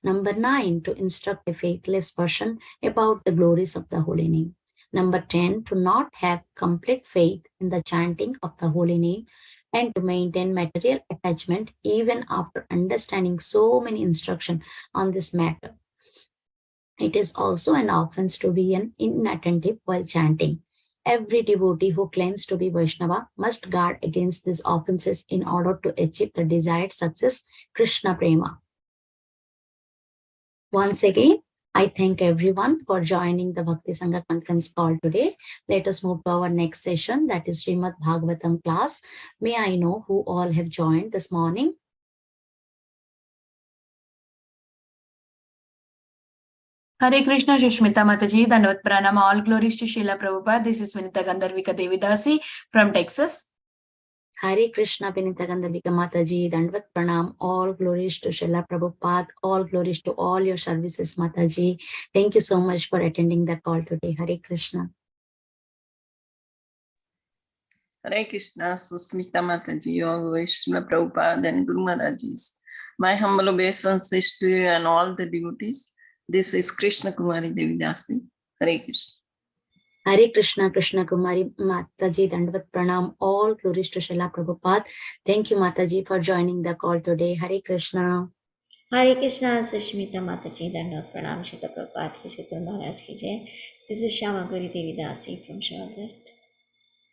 Number 9, to instruct a faithless person about the glories of the holy name. Number 10, to not have complete faith in the chanting of the holy name and to maintain material attachment even after understanding so many instructions on this matter. It is also an offense to be inattentive while chanting. Every devotee who claims to be Vaishnava must guard against these offenses in order to achieve the desired success, Krishna Prema. Once again, I thank everyone for joining the Bhakti Sangha conference call today. Let us move to our next session, that is Srimad Bhagavatam class. May I know who all have joined this morning? Hare Krishna, Shushmita Mataji, Dandavat Pranam, all glories to Srila Prabhupada. This is Vinita Gandharvika Devidasi from Texas. Hare Krishna, Vinita Gandharvika Mataji, Dandavat Pranam, all glories to Srila Prabhupada, all glories to all your services, Mataji. Thank you so much for attending the call today. Hare Krishna. Hare Krishna, Susmita Mataji, all glories to Srila Prabhupada and Guru Maharajis. My humble obeisances to you and all the devotees. This is Krishna Kumari Devidasi. Hare Krishna. Hare Krishna, Krishna Kumari Mataji, Dandavat Pranam, all glories to Srila Prabhupada. Thank you, Mataji, for joining the call today. Hare Krishna. Hare Krishna, Sushmita Mataji, Dandavat Pranam, Srila Prabhupada, Guru Maharaj ki jai. This is Shama Gauri Devidasi from Charlotte.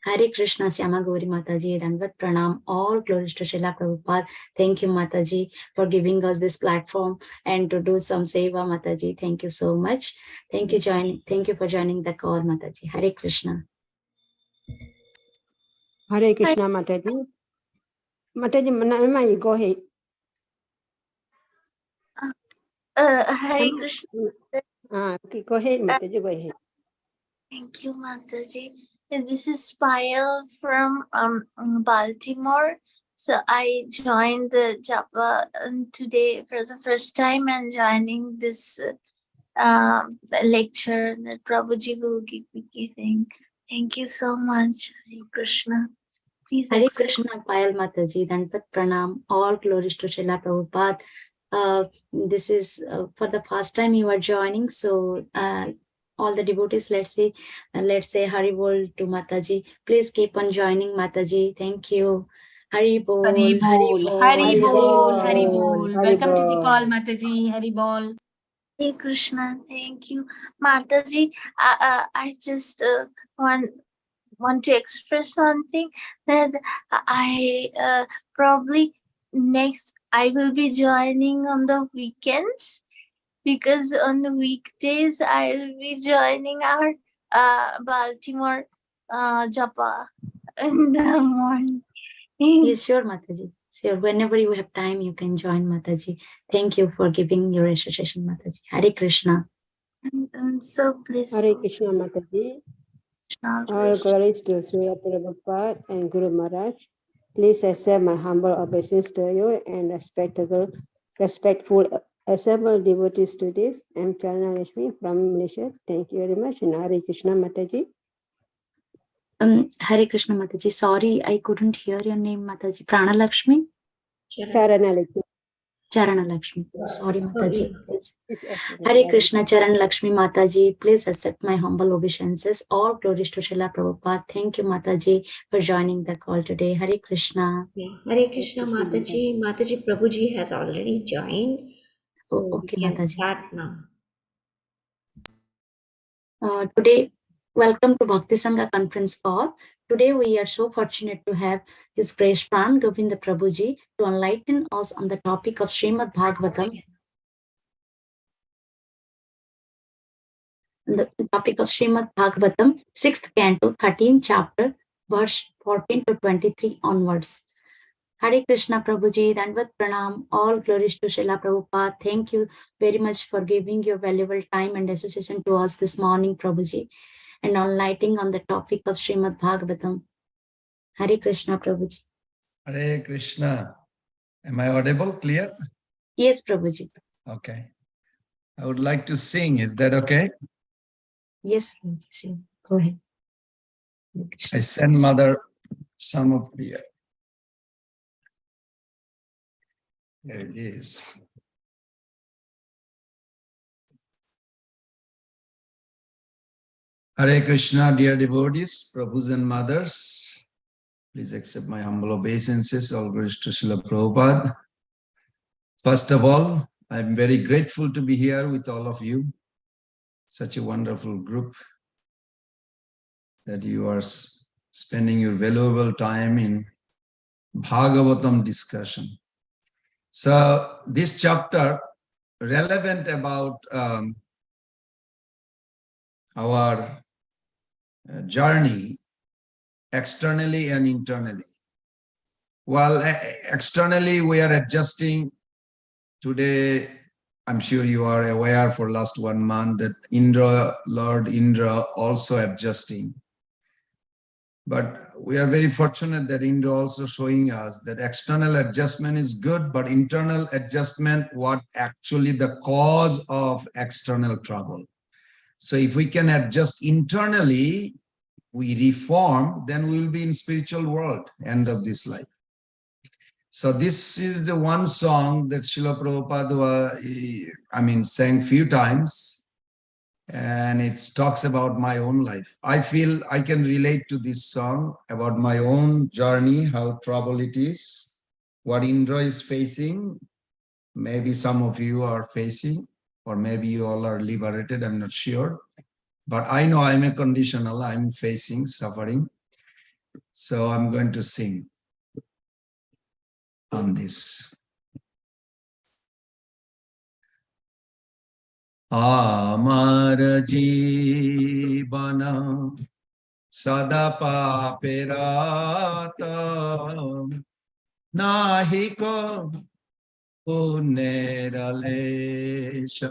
Hare Krishna, Syama Gauri Mataji, Dandavat Pranam, all glories to Srila Prabhupada. Thank you, Mataji, for giving us this platform and to do some seva, Mataji. Thank you so much. Thank you for joining the call, Mataji. Hare Krishna. Hare Krishna, Mataji. Mataji, Manama, go ahead. Hare Krishna. Okay, go ahead, Mataji, go ahead. Thank you, Mataji. This is Payal from Baltimore. So I joined the Japa today for the first time and joining this lecture that Prabhuji will be giving. Thank you so much, Hare Krishna. Please Hare accept. Krishna, Payal Mataji, Dandavat Pranam, all glories to Srila Prabhupada. This is for the first time you are joining, so all the devotees, let's say Hari Bol to Mataji. Please keep on joining, Mataji. Thank you. Hari Bol. Hari Bol. Hari Bol. Hari Bol. Hari Welcome to the Bol. call, Mataji. Hari Bol. Hare Krishna, thank you, Mataji. I just want to express something that I probably next I will be joining on the weekends, because on the weekdays I will be joining our Baltimore Japa in the morning. Yes, sure, Mataji. Sure. Whenever you have time, you can join, Mataji. Thank you for giving your association, Mataji. Hare Krishna. I'm so blissful. Hare Krishna, Mataji. All glories to Srila Prabhupada and Guru Maharaj. Please accept my humble obeisance to you and respectful assembled devotees to this. I'm Charana Lakshmi from Malaysia. Thank you very much. And Hare Krishna, Mataji. Hare Krishna, Mataji. Sorry, I couldn't hear your name, Mataji. Prana Lakshmi? Charana Lakshmi. Charana Lakshmi. Sorry, Mataji. Please. Yes, Hare Krishna, Charan Lakshmi Mataji. Please accept my humble obeisances. All glories to Srila Prabhupada. Thank you, Mataji, for joining the call today. Hare Krishna. Hare Krishna, Mataji. Mataji, Prabhuji has already joined. So Okay, we can Mataji. start now. Today, welcome to Bhakti Sangha conference call. Today, we are so fortunate to have His Grace Pran Govind Prabhuji to enlighten us on the topic of Srimad Bhagavatam. The topic of Srimad Bhagavatam, 6th canto, 13th chapter, verse 14 to 23 onwards. Hare Krishna, Prabhuji, Dandavat Pranam, all glories to Srila Prabhupada. Thank you very much for giving your valuable time and association to us this morning, Prabhuji, and enlightening on the topic of Srimad Bhagavatam. Hare Krishna, Prabhuji. Hare Krishna. Am I audible, clear? Yes, Prabhuji. Okay. I would like to sing. Is that okay? Yes, Prabhuji. Go ahead. I send Mother some of the. There it is. Hare Krishna, dear devotees, Prabhus and mothers. Please accept my humble obeisances. All glories to Srila Prabhupada. First of all, I'm very grateful to be here with all of you. Such a wonderful group that you are spending your valuable time in Bhagavatam discussion. So this chapter relevant about our journey externally and internally. Well, externally we are adjusting. Today, I'm sure you are aware for last 1 month that Lord Indra also adjusting. But we are very fortunate that Indra also showing us that external adjustment is good, but internal adjustment, what actually the cause of external trouble. So if we can adjust internally, we reform, then we will be in spiritual world, end of this life. So this is the one song that Srila Prabhupada sang few times, and it talks about my own life. I feel I can relate to this song about my own journey, how trouble it is, what Indra is facing. Maybe some of you are facing, or maybe you all are liberated, I'm not sure. But I know I'm a conditional, I'm facing suffering. So I'm going to sing on this. Amar jibana sada paperata nahiko puneralesha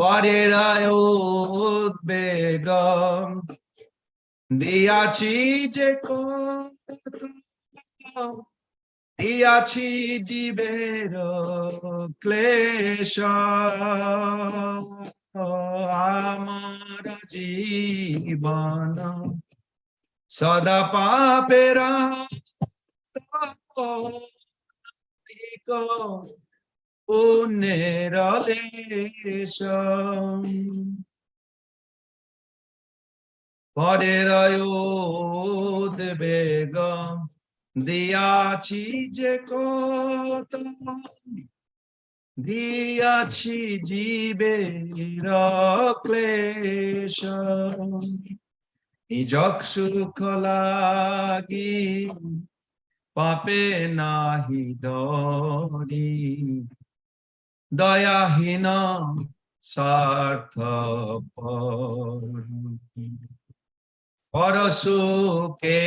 parerayo begam diachi je ko diachi jibero klesha amara jibana sada papera puneralesha parerayo devegam diachi je kota diachi jibera klesha nijak sukha lagi pape nahi dori dayahina sarthapar Parasuke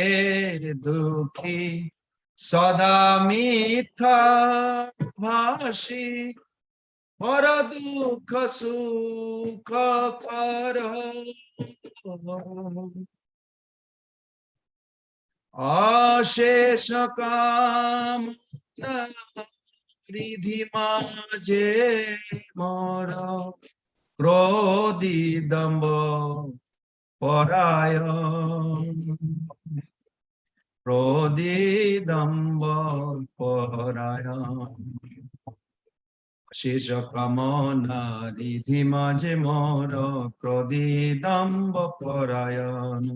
dukhi sada mitha bhashi paradukha sukha kara ashesha kamna ridhi maje mora krodhi damba Parayan Prodidamba Parayan Shisha Kamana Ridhi Maje Mora Prodidamba Parayan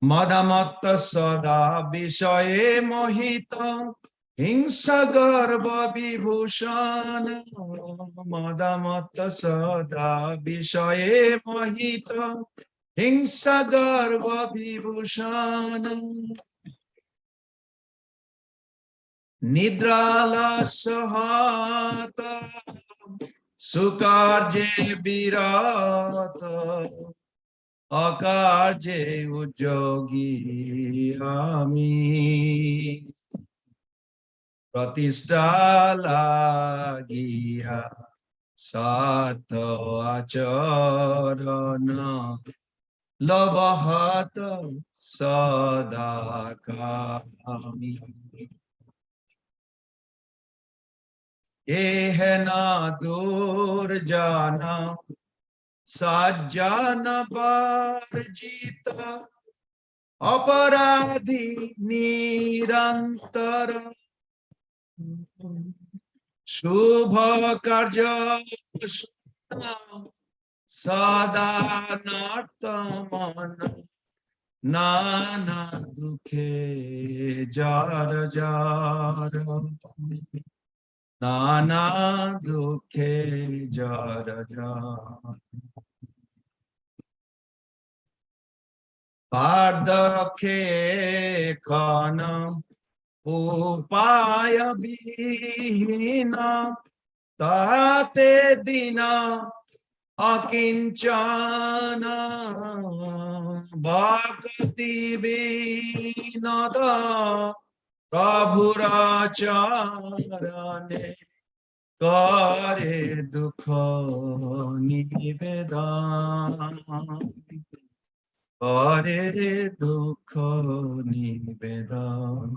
Madamatta Sada Vishaye Mohita Hingsa Garba Vibhushana Madamatta Sada Vishaye Mohita Hingsa Garba Vibhushana Nidrala Sahata Sukarje Virata Akarje Ujogi Ami Pratishta lagiya sato acharana labhata sadakami ehena durjana sajjana varjita aparadhi nirantara Shubha karja Sada nartamana nana dukhe jara jara. Nana dukhe jara jara. Pardakhe kana upaya bhina tate dina akinchana bhakti vinada prabhuracharane kare dukha nivedan kare dukha nivedan.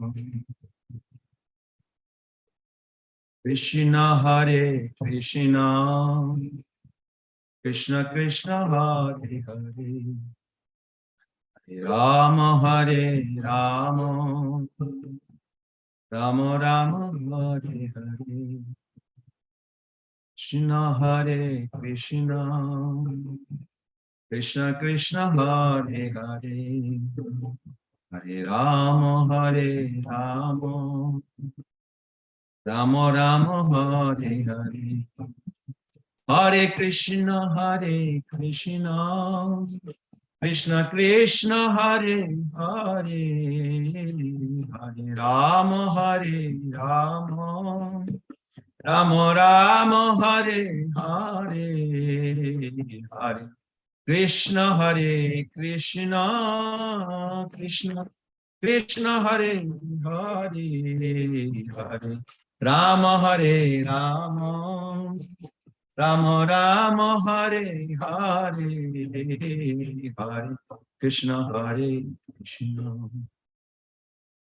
Krishna Hare Krishna, Krishna Krishna Hare Hare, Hare Rama Hare Rama, Rama Rama Hare Hare, Krishna Hare Krishna, Krishna Krishna Hare Hare, Hare Rama Hare Rama, Rama Rama Hare Hare. Hare Krishna, Krishna Krishna, Hare Hare, Hare Rama, Rama Rama, Hare Hare, Hare Krishna, Krishna Krishna, Hare Hare, Hare Rama, Rama Rama, Hare Hare, Hare Krishna,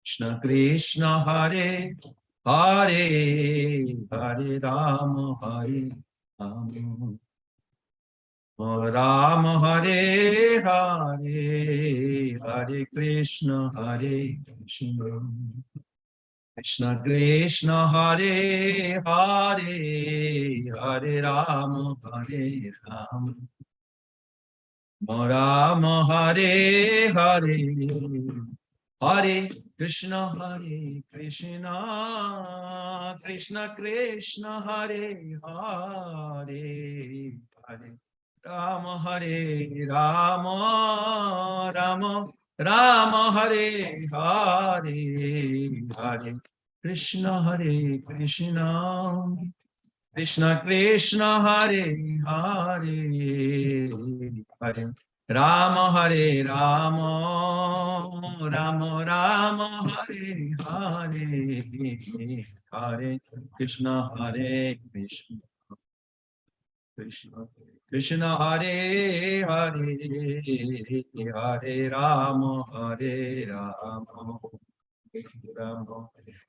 Krishna Krishna, Hare Hare, Hare Rama, Rama, Rama Hare Hare, Hare Krishna, Krishna Krishna, Hare Hare, Hare Rama, Rama, Rama Hare Hare, Hare Krishna, Krishna Krishna, Hare Hare, Hare Rama, Rama Rama Hare Hare, Hare Krishna, Krishna Krishna, Hare Hare, Hare Rama, Rama Rama Hare Hare, Hare Krishna, Krishna Krishna, Hare Hare, Hare Rama, Rama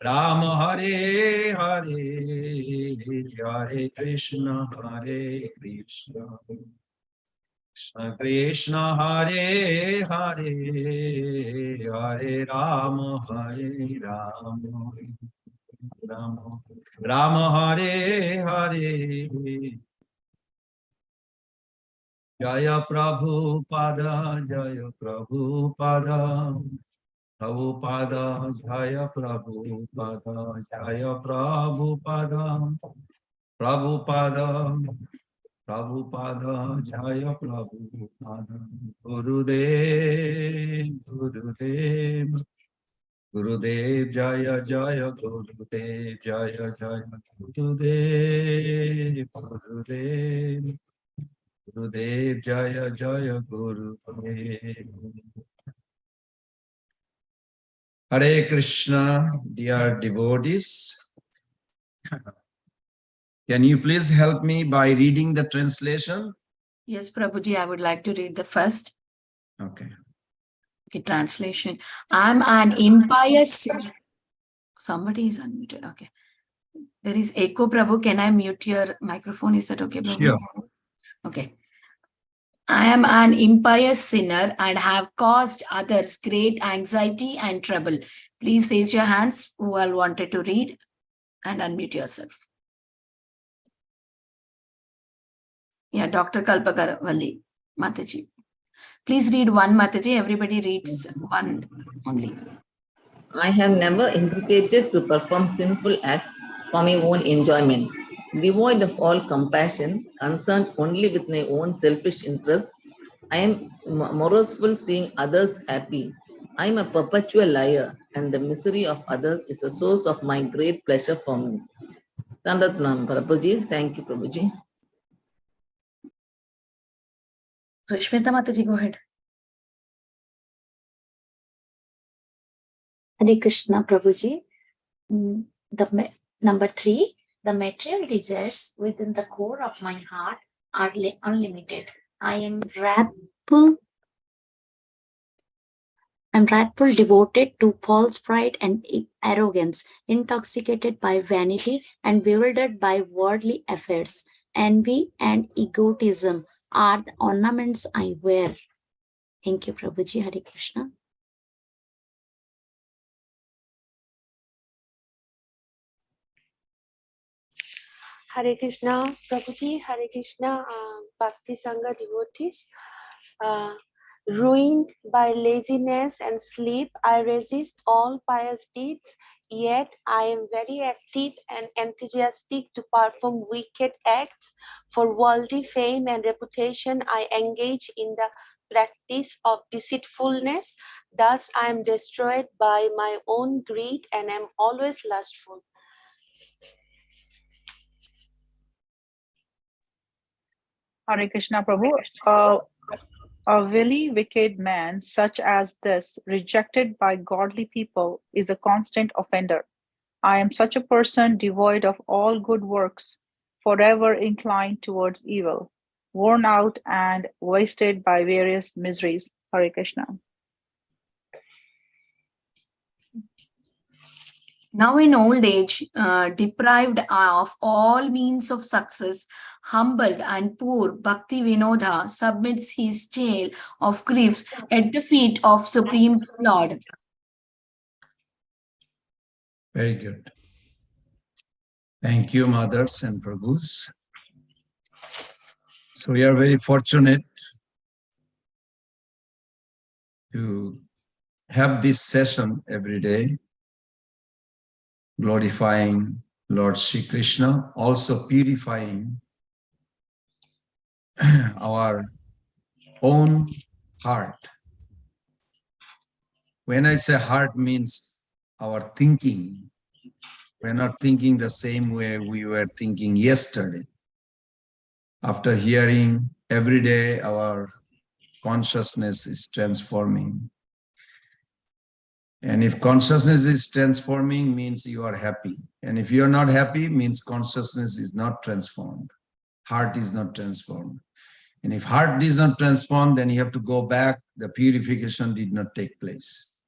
Rama Hare Hare, Hare Krishna, Krishna Krishna, Hare Hare, Hare Rama, Rama Hare Hare. Jaya Prabhupada, Prabhupada, Jaya Prabhupada, Jaya Prabhupada, Prabhupada, Jaya Prabhupada, Gurudev, Jaya Jaya, Gurudev, Jaya Jaya, Gurudev, Jaya Jaya, Gurudev. Hare Krishna, dear devotees. Can you please help me by reading the translation? Yes, Prabhuji, I would like to read the first. Okay. Okay, translation. I'm an impious. Somebody is unmuted. Okay. There is echo, Prabhu. Can I mute your microphone? Is that okay, Prabhu? Sure. Okay. I am an impious sinner and have caused others great anxiety and trouble. Please raise your hands who all wanted to read and unmute yourself. Yeah, Dr. Kalpakavalli, Mataji. Please read one, Mataji. Everybody reads one only. I have never hesitated to perform sinful acts for my own enjoyment. Devoid of all compassion, concerned only with my own selfish interests, I am moroseful seeing others happy. I am a perpetual liar, and the misery of others is a source of my great pleasure for me. Tandatnam, Prabhuji. Thank you, Prabhuji. Sushmita Mataji, go ahead. Hare Krishna, Prabhuji. Number 3, the material desires within the core of my heart are unlimited. I am wrathful, devoted to false pride and arrogance, intoxicated by vanity and bewildered by worldly affairs. Envy and egotism are the ornaments I wear. Thank you, Prabhuji. Hare Krishna. Hare Krishna, Prabhuji, Hare Krishna, Bhakti Sangha devotees. Ruined by laziness and sleep, I resist all pious deeds, yet I am very active and enthusiastic to perform wicked acts. For worldly fame and reputation, I engage in the practice of deceitfulness. Thus, I am destroyed by my own greed and am always lustful. Hare Krishna Prabhu. A wily, wicked man such as this, rejected by godly people, is a constant offender. I am such a person devoid of all good works, forever inclined towards evil, worn out and wasted by various miseries. Hare Krishna. Now in old age, deprived of all means of success, humbled and poor, Bhakti Vinodha submits his tale of griefs at the feet of Supreme Lord. Very good. Thank you, mothers and Prabhus. So we are very fortunate to have this session every day, glorifying Lord Shri Krishna, also purifying our own heart. When I say heart, means our thinking. We're not thinking the same way we were thinking yesterday. After hearing every day, our consciousness is transforming. And if consciousness is transforming, means you are happy. And if you're not happy, means consciousness is not transformed. Heart is not transformed. And if heart is not transformed, then you have to go back. The purification did not take place.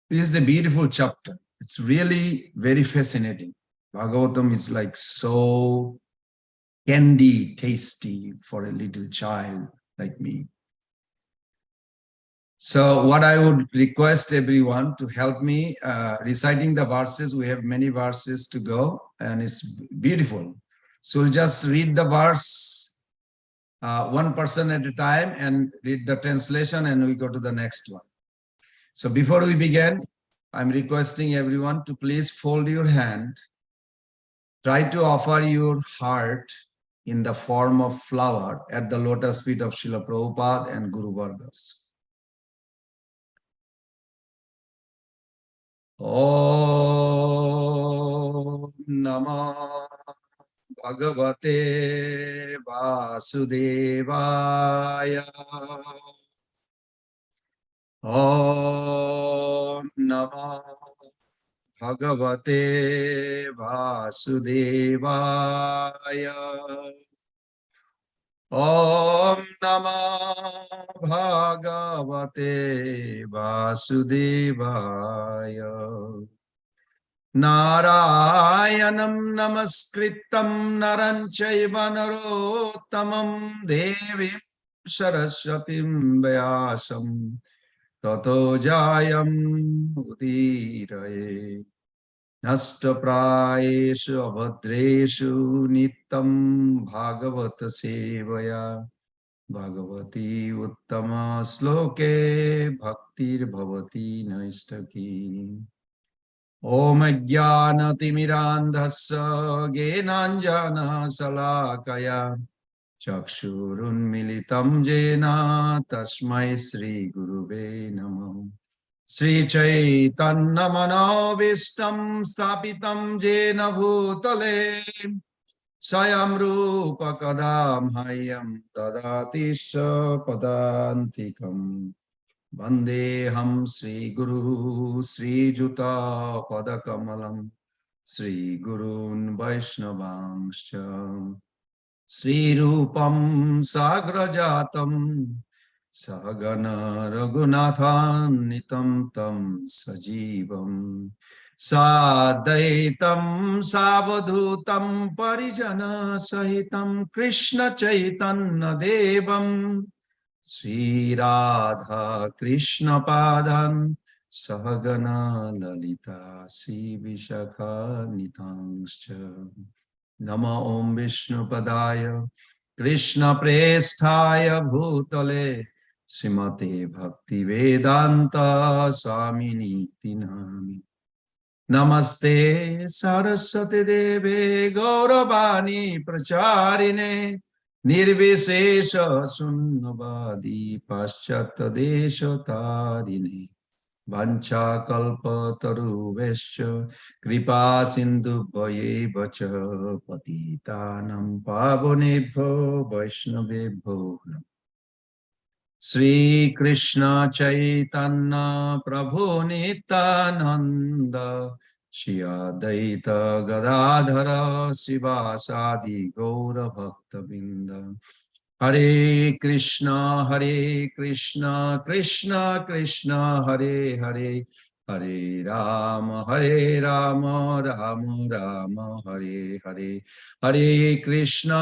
This is a beautiful chapter. It's really very fascinating. Bhagavatam is like so candy tasty for a little child like me. So what I would request everyone to help me reciting the verses. We have many verses to go and it's beautiful. So we'll just read the verse one person at a time and read the translation and we go to the next one. So before we begin, I'm requesting everyone to please fold your hand. Try to offer your heart in the form of flower at the lotus feet of Srila Prabhupada and Guru Vargas. Om Namah Bhagavate Vasudevaya. Om Namah Bhagavate Vasudevaya. Om Namah Bhagavate Vasudevaya. Narayanam Namaskritam Naranchaiva Narottamam Devim Saraswatim Vyasam Tato Jayam Udiraye. Nashtaprayeshu abhadreshu nitam bhagavata sevaya bhagavati uttama sloke bhaktir bhavati naistaki. Om Jnanatimidandhasya Gyananjana Salakaya Chakshurunmilitam Jena Tasmai Shri Gurave Namah. Sri Chaitanya Manovistam Stapitam Jena Bhutale Sayam Rupa Kadam Hayam Tadatisha Padantikam Vandeham Sri Guru Sri Juta Padakamalam Sri Gurun Vaishnavangscha Sri Rupam Sagrajatam Sagana Raghunathan Nitam Tam Sajivam Sadaitam Savadhutam Parijana Sahitam Krishna Chaitanya Devam Sri Radha Krishna Padan Sahagana Lalita Sri Vishakha Nitangscha Nama Om Vishnu Padaya Krishna Presthaya Bhutale Srimate Bhakti Vedanta Swamini Tinami Namaste Saraswati Deve Gauravani Pracharine Nirvishesha Sunnavadi Paschata Desha Tarine Vancha Kalpa Taruvescha Kripa Sindhu Bhaye Vacha Patitanam Pavonebho Vaishnavebho Sri Krishna Chaitanya Prabhu Nityananda Shri Advaita Gadadhara Sivasadi Gaura Bhakta Binda Hare Krishna Krishna Krishna Hare Hare Hare Rama Rama Rama Hare Hare Hare Krishna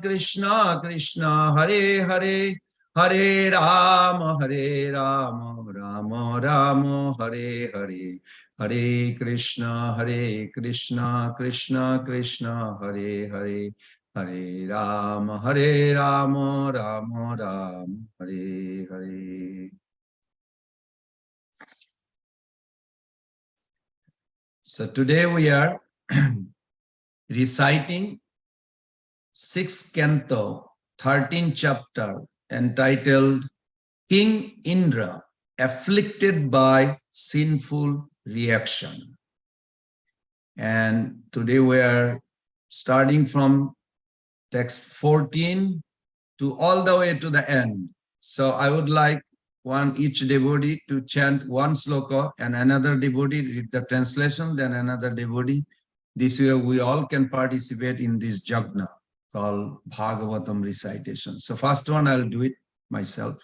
Krishna Krishna Hare Hare Hare Rama Rama Rama Hare Hare Hare Krishna Krishna Krishna Hare Hare Hare Rama Rama Rama Hare Hare. So today we are reciting 6th canto, 13th chapter, entitled King Indra, Afflicted by Sinful Reaction. And today we are starting from text 14 to all the way to the end. So I would like each devotee to chant one sloka and another devotee read the translation, then another devotee. This way we all can participate in this jagna called Bhagavatam recitation. So first one, I'll do it myself.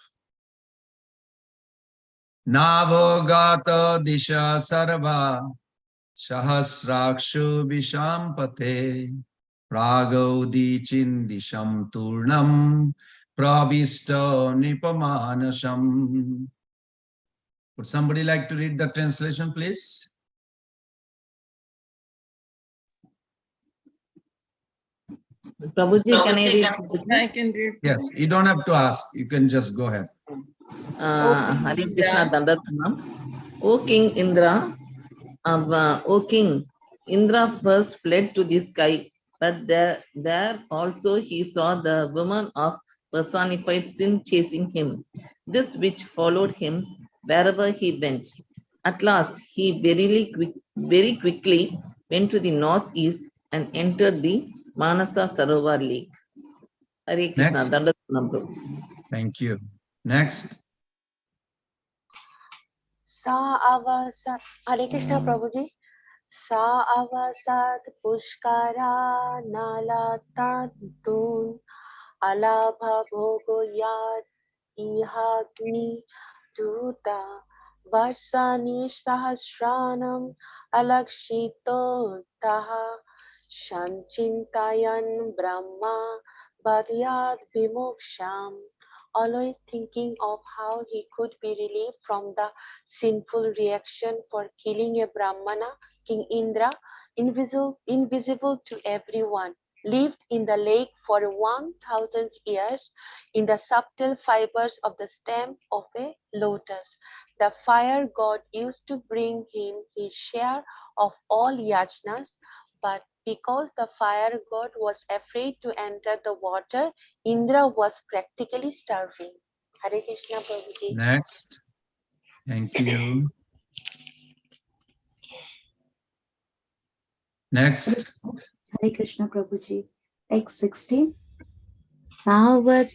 Navogata disha sarva sahasrakshu vishampate Pragaudi chindisham turnam pravista nipamanasam. Would somebody like to read the translation, please? Prabhuji, can I read? I can read. Yes, you don't have to ask. You can just go ahead. Hare Krishna Dandatanam. O King Indra, O King, Indra first fled to the sky, but there also he saw the woman of personified sin chasing him, this which followed him wherever he went. At last, he very quickly went to the northeast and entered the Manasa Sarovar lake. Hare Krishna, Next. Dandatanam Prabhu. Thank you. Next. Sa avasat Hare Krishna Prabhuji. Sa avasat pushkara nalatantun alabha bhogo yad ihagni duta varsani sahasranam alakshito taha shanchintayan brahma bhadyad vimoksham always thinking of how he could be relieved from the sinful reaction for killing a Brahmana. King Indra, invisible to everyone, lived in the lake for 1,000 years in the subtle fibers of the stem of a lotus. The fire god used to bring him his share of all yajnas, but because the fire god was afraid to enter the water, Indra was practically starving. Hare Krishna Prabhuji. Next. Thank you. Next. Hare Krishna Prabhuji. Text 16. Tavat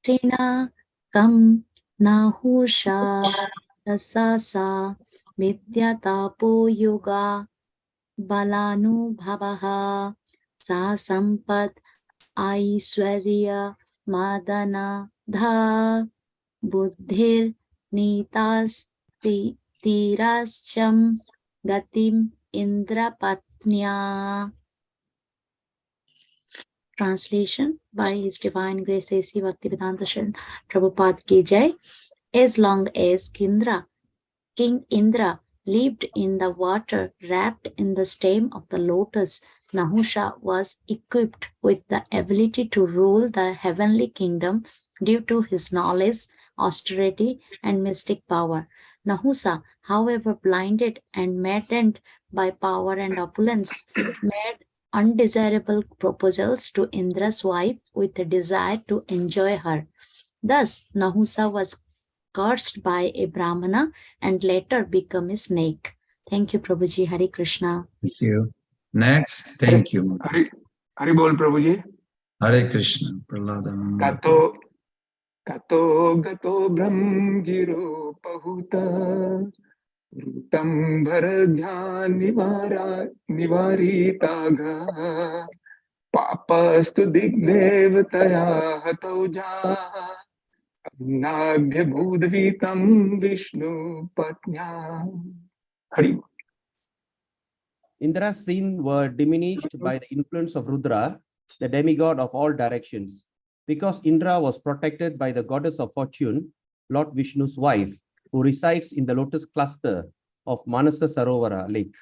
trina kam nahusha tasasa vidyatapo yoga balanubhavaha sa sampat aishwarya madana dha buddhir nitas tirascham gatim indrapatnya. Translation by His Divine Grace A.C. Bhaktivedanta Sharan Prabhupada ki jai. As long as King Indra lived in the water wrapped in the stem of the lotus, Nahusha was equipped with the ability to rule the heavenly kingdom due to his knowledge, austerity, and mystic power. Nahusa, however, blinded and maddened by power and opulence, made undesirable proposals to Indra's wife with a desire to enjoy her. Thus, Nahusa was cursed by a Brahmana and later become a snake. Thank you, Prabhuji. Hare Krishna. Thank you. Next. Thank you. Hari Bol Prabhuji. Hare Krishna. Praladam. Kato gato brahm giro pahuta tam bharadhyan nivaritaga papastu digdevataya hatauja nagya bhudvitam vishnu patnya. Hari Bol. Indra's sins were diminished by the influence of Rudra, the demigod of all directions. Because Indra was protected by the goddess of fortune, Lord Vishnu's wife, who resides in the lotus cluster of Manasa Sarovara lake.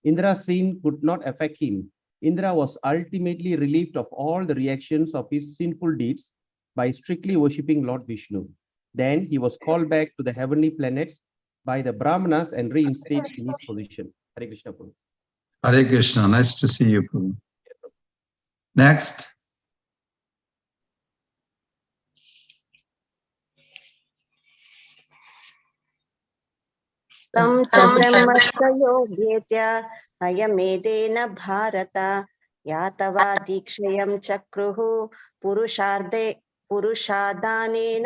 Indra's sin could not affect him. Indra was ultimately relieved of all the reactions of his sinful deeds by strictly worshipping Lord Vishnu. Then he was called back to the heavenly planets by the Brahmanas and reinstated in his position. Hare Krishna Prabhu. Hare Krishna. Nice to see you, Prabhu. Next. तं च ब्रह्मस्य योग्येत्य हयमेदेन Bharat यातवा दीक्षयं चक्रुः पुरुषादानेन.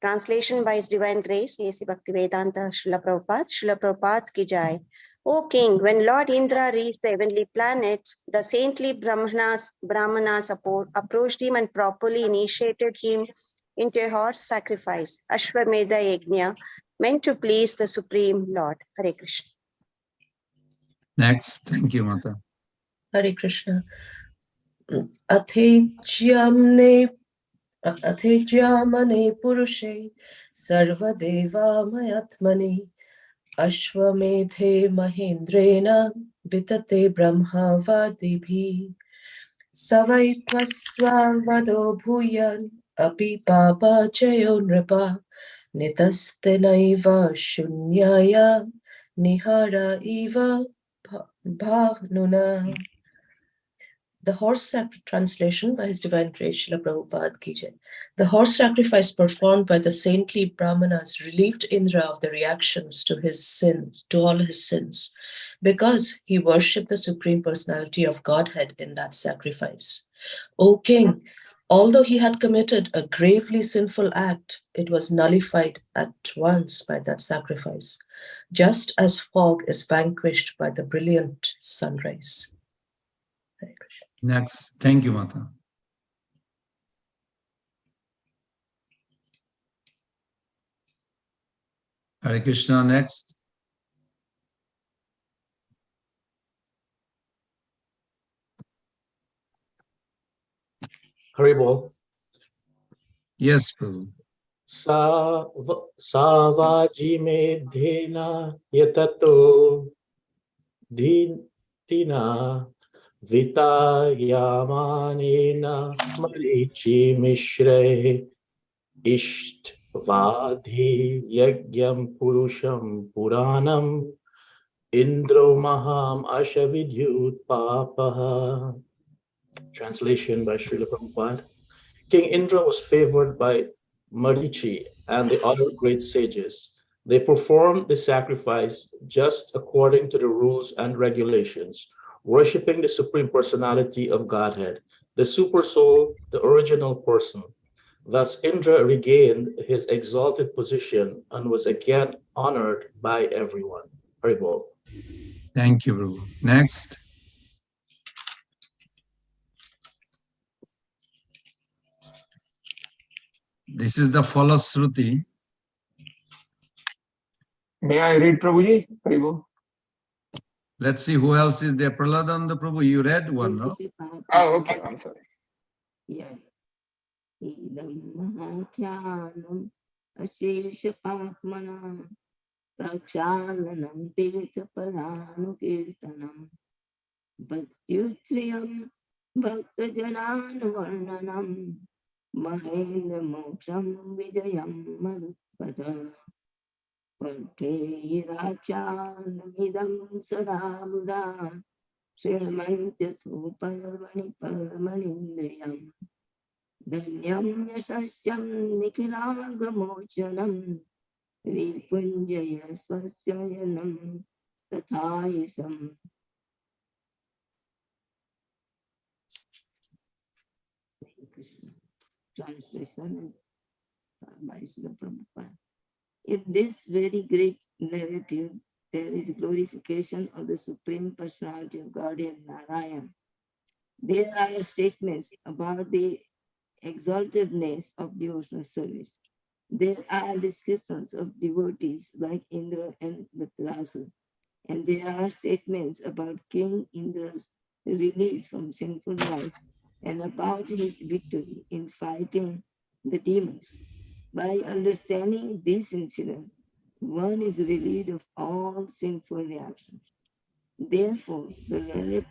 Translation by His Divine Grace, A.C. Bhaktivedanta Srila Prabhupada ki jai. O King, when Lord Indra reached the heavenly planets, the saintly Brahmanas approached him and properly initiated him into a horse sacrifice, Ashwamedha Yajna, meant to please the Supreme Lord. Hare Krishna. Next. Thank you, Mata. Hare Krishna. Athejyamane purushe sarvadeva mayatmani ashwamedhe mahendrena vitate brahma vadibhi savaitvasvado bhuyan api papa chayo nripa nitastenaiva shunyaya nihara iva bhanuna. The horse translation by His Divine Grace Srila Prabhupada ki jai. The horse sacrifice performed by the saintly Brahmanas relieved Indra of the reactions to his sins, to all his sins, because he worshipped the Supreme Personality of Godhead in that sacrifice. O King, although he had committed a gravely sinful act, it was nullified at once by that sacrifice, just as fog is vanquished by the brilliant sunrise. Next. Thank you, Mata. Hare Krishna. Next. Hari Bol. Yes, Prabhu. Savajimedhena yatato dhintina vitayamanena marichi mishre ishtvadhi yagyam purusham puranam indro maham ashavidyut papaha. Translation by Srila Prabhupada. King Indra was favored by Marichi and the other great sages. They performed the sacrifice just according to the rules and regulations, worshipping the Supreme Personality of Godhead, the Super Soul, the original person. Thus, Indra regained his exalted position and was again honored by everyone. Haribol. Thank you, Prabhu. Next. This is the Falashruti. May I read, Prabhuji? Haribol. Let's see who else is there. Praladanda Prabhu, you read one, no? Oh, okay. I'm sorry. Yeah. Idam mahakyanam ashesha papmanam prakshalanam tirthapadanukirtanam bhaktyutriyam bhaktajananvarnanam mahendra moksham vijayam marupada Partheyirakshanamidam sadamudha Srimantyathupalvani parmanindriyam Dhanyam yasasyam nikhilagamochanam Vipunjaya swasyayanam tathayasam. Translation by Srila Prabhupada. In this very great narrative, there is glorification of the Supreme Personality of Godhead Narayana. There are statements about the exaltedness of devotional service. There are descriptions of devotees like Indra and Vatrasa. And there are statements about King Indra's release from sinful life and about his victory in fighting the demons. By understanding this incident, one is relieved of all sinful reactions. Therefore, the learned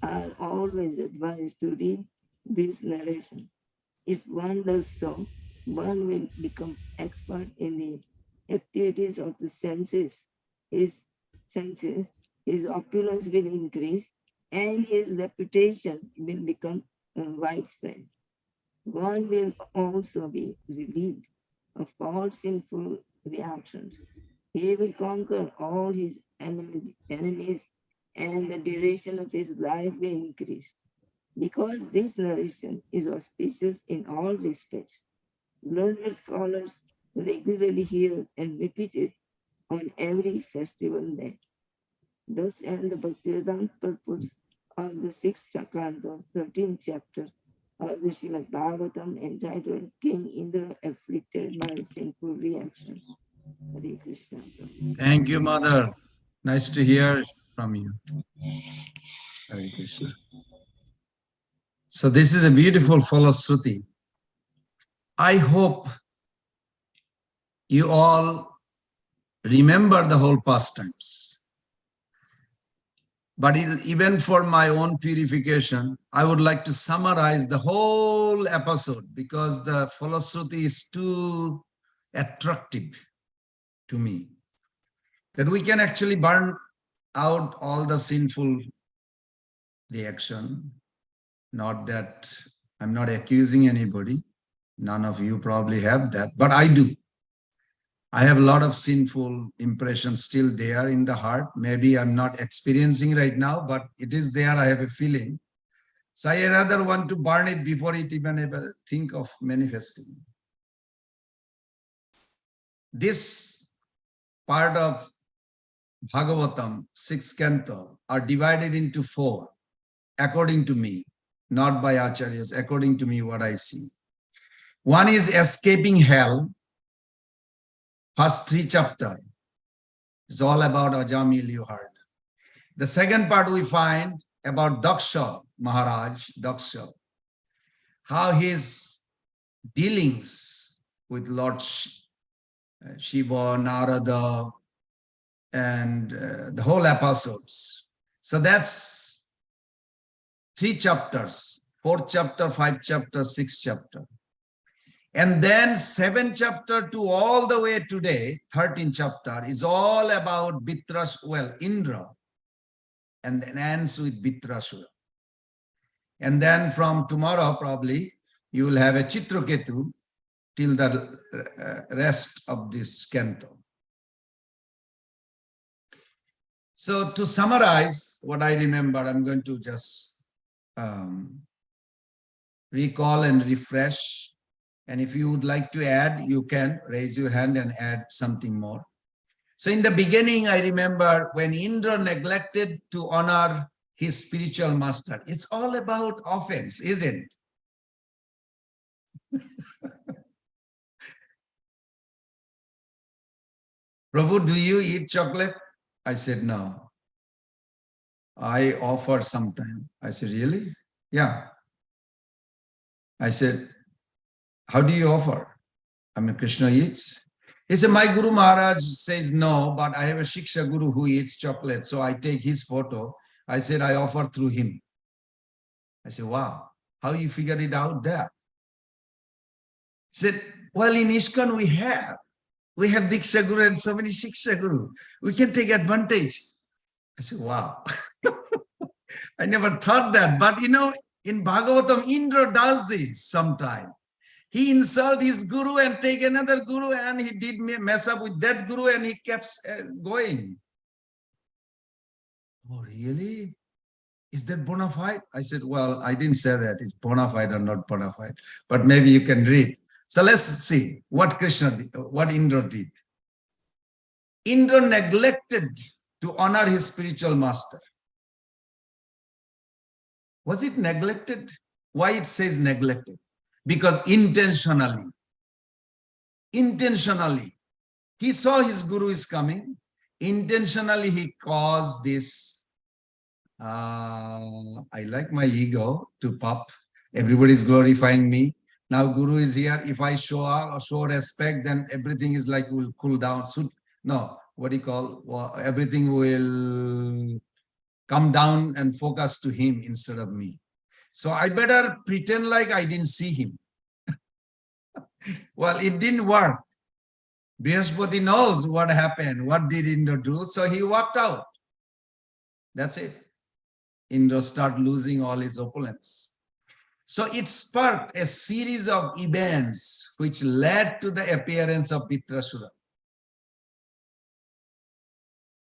are always advised to read this narration. If one does so, one will become expert in the activities of the senses. His opulence will increase, and his reputation will become widespread. One will also be relieved of all sinful reactions. He will conquer all his enemies, and the duration of his life will increase. Because this narration is auspicious in all respects, learned scholars regularly hear and repeat it on every festival day. Thus end the Bhaktivedanta purports of the 6th Chakranta, 13th chapter of the Srimad Bhagavatam entitled King Indra Afflicted by Sinful Reaction. Hare Krishna. Thank you, Mother. Nice to hear from you. Hare Krishna. So this is a beautiful Falashruti. I hope you all remember the whole pastimes. But even for my own purification, I would like to summarize the whole episode because the Falashruti is too attractive to me. That we can actually burn out all the sinful reaction. Not that I'm not accusing anybody. None of you probably have that, but I do. I have a lot of sinful impressions still there in the heart. Maybe I'm not experiencing right now, but it is there. I have a feeling. So I rather want to burn it before it even ever think of manifesting. This part of Bhagavatam, 6th canto, are divided into 4, according to me, not by acharyas, according to me, what I see. One is escaping hell. First 3 chapters is all about Ajamil, you heard. The second part we find about Daksha Maharaj, Daksha, how his dealings with Lord Shiva, Narada, and the whole episodes. So that's 3 chapters, 4th chapter, 5th chapter, 6th chapter. And then 7th chapter to all the way today, 13th chapter, is all about Indra, and then ends with Bitrasura. And then from tomorrow, probably, you will have a Chitraketu till the rest of this canto. So to summarize what I remember, I'm going to just recall and refresh. And if you would like to add, you can raise your hand and add something more. So in the beginning, I remember when Indra neglected to honor his spiritual master. It's all about offense, isn't it? Prabhu, do you eat chocolate? I said, no. I offer sometime. I said, really? Yeah. I said, how do you offer? I mean, Krishna eats. He said, my Guru Maharaj says no, but I have a Shiksha Guru who eats chocolate. So I take his photo. I said, I offer through him. I said, wow, how you figure it out there? He said, well, in ISKCON we have Diksha Guru and so many Shiksha Guru. We can take advantage. I said, wow. I never thought that. But you know, in Bhagavatam, Indra does this sometime. He insult his guru and take another guru, and he did mess up with that guru, and he kept going. Oh, really? Is that bona fide? I said, well, I didn't say that. It's bona fide or not bona fide, but maybe you can read. So let's see what Krishna did, what Indra did. Indra neglected to honor his spiritual master. Was it neglected? Why it says neglected? Because intentionally, he saw his guru is coming. Intentionally, he caused this, I like my ego to pop. Everybody's glorifying me. Now guru is here. If I show up or show respect, then everything is like will cool down. No, what do you call? Well, everything will come down and focus to him instead of me. So I better pretend like I didn't see him. Well, it didn't work. Brihaspati knows what happened. What did Indra do? So he walked out. That's it. Indra started losing all his opulence. So it sparked a series of events which led to the appearance of Vitrasura.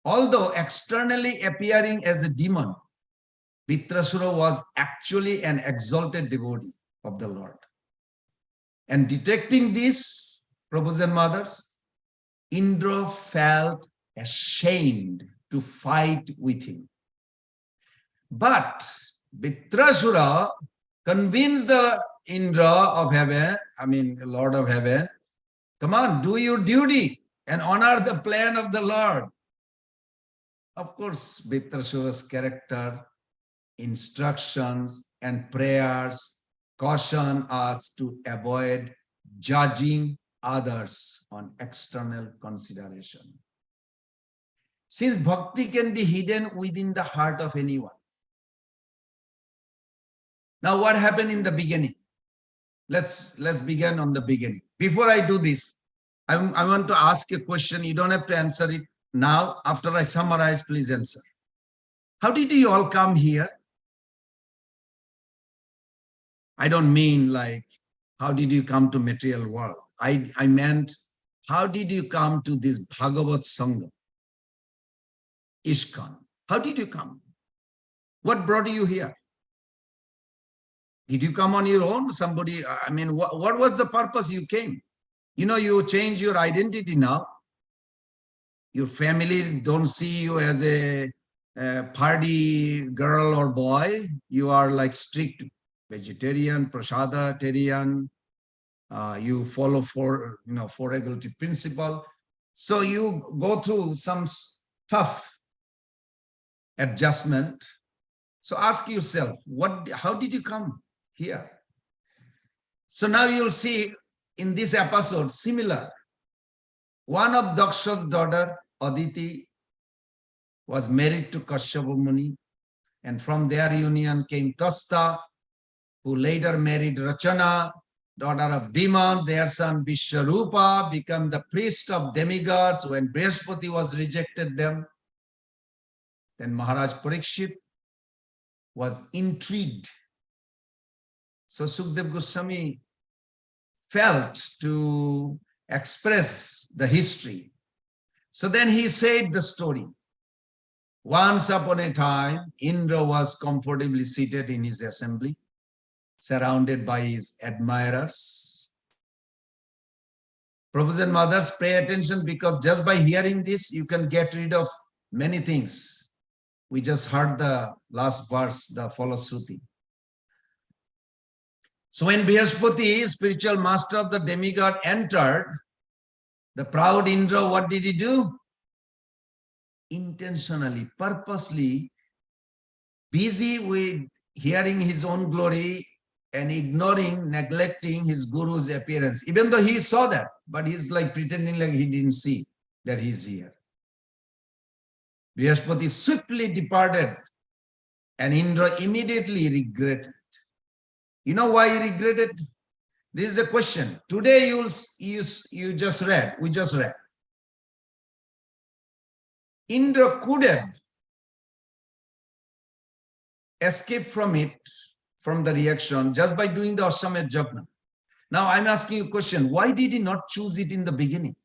Although externally appearing as a demon, Vitrasura was actually an exalted devotee of the Lord. And detecting this, Prabhus and mothers, Indra felt ashamed to fight with him. But Vitrasura convinced the Indra of heaven, Lord of heaven, come on, do your duty and honor the plan of the Lord. Of course, Vitrasura's character, instructions, and prayers caution us to avoid judging others on external consideration. Since bhakti can be hidden within the heart of anyone. Now, what happened in the beginning? Let's begin on the beginning. Before I do this, I want to ask a question. You don't have to answer it now. After I summarize, please answer. How did you all come here? I don't mean like, how did you come to material world? I meant, how did you come to this Bhagavat Sangha, ISKCON? How did you come? What brought you here? Did you come on your own? Somebody, what was the purpose you came? You know, you change your identity now. Your family don't see you as a party girl or boy. You are like strict vegetarian, prasaditarian. You follow four regulative principle. So you go through some tough adjustment. So ask yourself, how did you come here? So now you'll see in this episode, similar. One of Daksha's daughter, Aditi, was married to Kashyapa Muni, and from their union came Tasta, who later married Rachana, daughter of Dhiman. Their son Vishwarupa became the priest of demigods when Brihaspati was rejected them. Then Maharaj Parikshit was intrigued. So Sukdev Goswami felt to express the history. So then he said the story. Once upon a time, Indra was comfortably seated in his assembly, surrounded by his admirers. Prabhus and mothers, pay attention, because just by hearing this, you can get rid of many things. We just heard the last verse, the Falashruti. So when Brihaspati, spiritual master of the demigod, entered, the proud Indra, what did he do? Intentionally, purposely, busy with hearing his own glory and ignoring, neglecting his guru's appearance. Even though he saw that, but he's like pretending like he didn't see that he's here. Brihaspati swiftly departed, and Indra immediately regretted. You know why he regretted? This is a question. Today we just read. Indra could have escaped from it, from the reaction, just by doing the Ashwamedh Yajna. Now I'm asking you a question. Why did he not choose it in the beginning?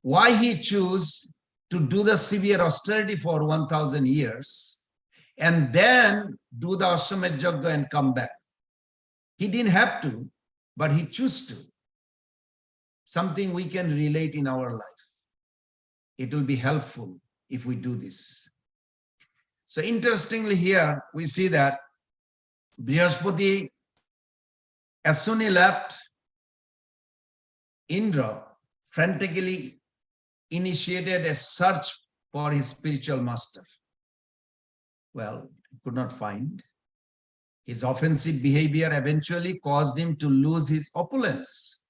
Why he chose to do the severe austerity for 1000 years and then do the Ashwamedh Yajna and come back? He didn't have to, but he chose to. Something we can relate in our life. It will be helpful if we do this. So interestingly here, we see that Brihaspati, as soon as he left, Indra frantically initiated a search for his spiritual master. Well, could not find. His offensive behavior eventually caused him to lose his opulence,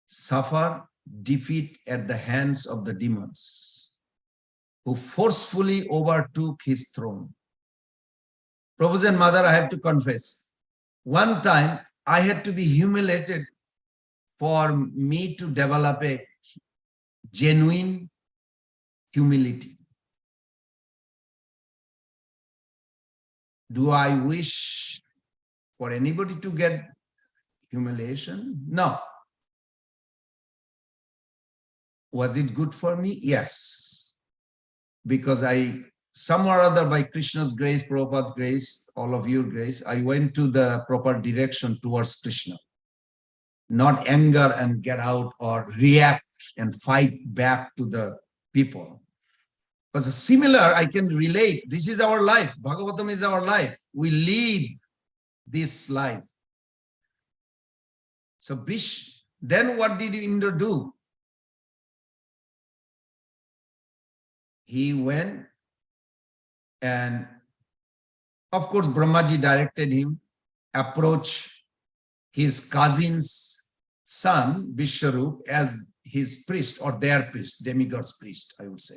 suffer defeat at the hands of the demons, who forcefully overtook his throne. Prabhus and Mother, I have to confess, one time I had to be humiliated for me to develop a genuine humility. Do I wish for anybody to get humiliation? No. Was it good for me? Yes. Because somewhere or other, by Krishna's grace, Prabhupada's grace, all of your grace, I went to the proper direction towards Krishna. Not anger and get out or react and fight back to the people. Because similar, I can relate. This is our life. Bhagavatam is our life. We live this life. So then what did Indra do? He went and, of course, Brahmaji directed him, approach his cousin's son, Vishwarup, as his priest or their priest, demigod's priest, I would say.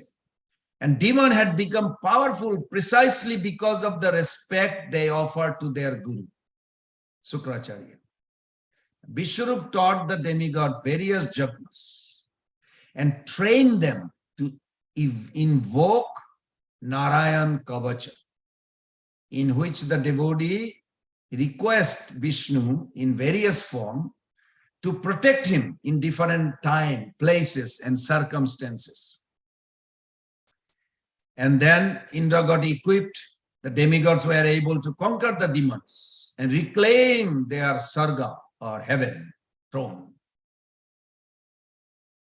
And demon had become powerful precisely because of the respect they offered to their guru, Sukracharya. Vishwarup taught the demigod various jagnas and trained them to invoke Narayan Kavacha, in which the devotee requests Vishnu in various forms to protect him in different time, places, and circumstances. And then Indra got equipped. The demigods were able to conquer the demons and reclaim their sarga or heaven throne.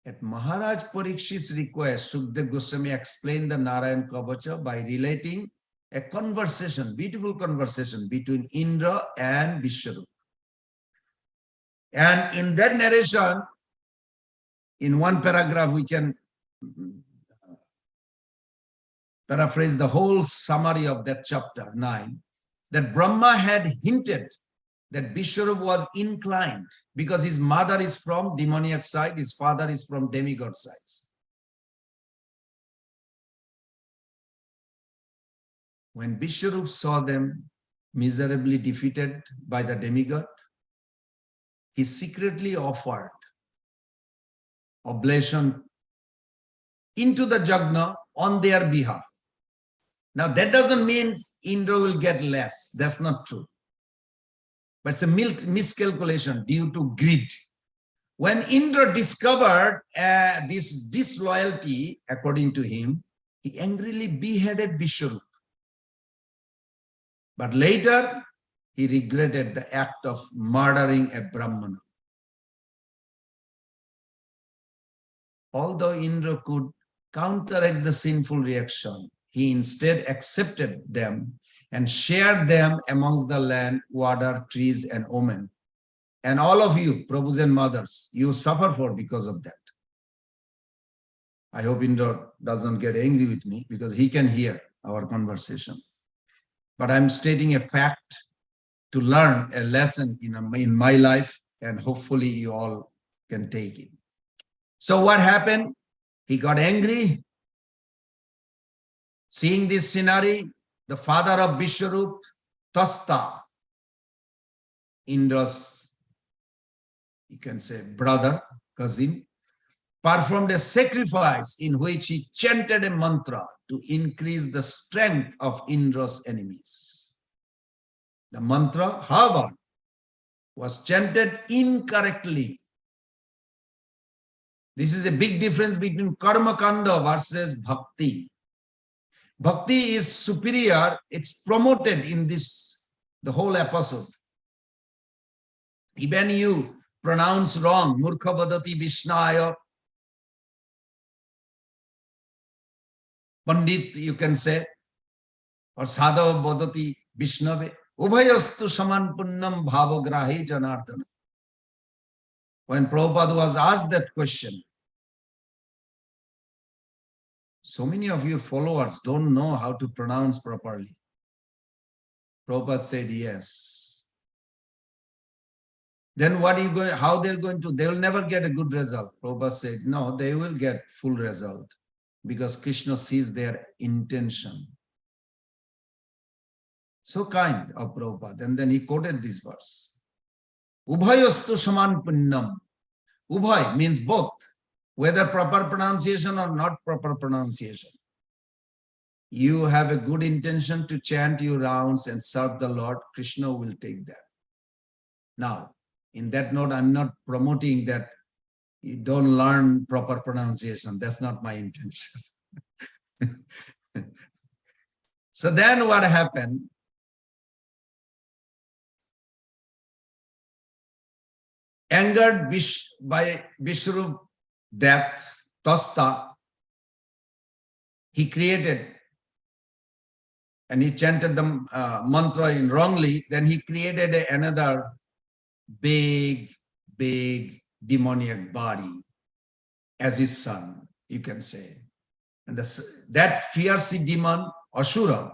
At Maharaj Parikshit's request, Sukdev Goswami explained the Narayan Kavacha by relating a conversation, beautiful conversation between Indra and Vishwarup. And in that narration, in one paragraph, we can paraphrase the whole summary of that chapter 9, that Brahma had hinted that Vishwarup was inclined because his mother is from demoniac side, his father is from demigod side. When Vishwarup saw them miserably defeated by the demigod, he secretly offered oblation into the Jagna on their behalf. Now that doesn't mean Indra will get less. That's not true. But it's a miscalculation due to greed. When Indra discovered this disloyalty, according to him, he angrily beheaded Vishwarup. But later, he regretted the act of murdering a Brahmana. Although Indra could counteract the sinful reaction, he instead accepted them and shared them amongst the land, water, trees, and omen. And all of you, Prabhus and mothers, you suffer for because of that. I hope Indra doesn't get angry with me because he can hear our conversation. But I'm stating a fact to learn a lesson in my life, and hopefully you all can take it. So what happened? He got angry. Seeing this scenario, the father of Vishwarup, Tasta, Indra's, you can say, brother, cousin, performed a sacrifice in which he chanted a mantra to increase the strength of Indra's enemies. The mantra, however, was chanted incorrectly. This is a big difference between karma kanda versus bhakti. Bhakti is superior, it's promoted in this, the whole episode. Even you pronounce wrong, murkha vadati vishnaya, pandit you can say, or sadhava vadati vishnave, ubhayastu saman punnam bhavagrahe janardana. When Prabhupada was asked that question, so many of your followers don't know how to pronounce properly. Prabhupada said yes. Then what are you going, how they're going to, they will never get a good result. Prabhupada said, no, they will get full result because Krishna sees their intention. So kind of Prabhupada. And then he quoted this verse. Ubhayastu saman punnam. Ubhay means both, whether proper pronunciation or not proper pronunciation. You have a good intention to chant your rounds and serve the Lord, Krishna will take that. Now, in that note, I'm not promoting that you don't learn proper pronunciation. That's not my intention. So then what happened? Angered by Vishwarup death, Tasta, he created, and he chanted the mantra in wrongly, then he created another big demoniac body as his son, you can say. And that fierce demon, Ashura,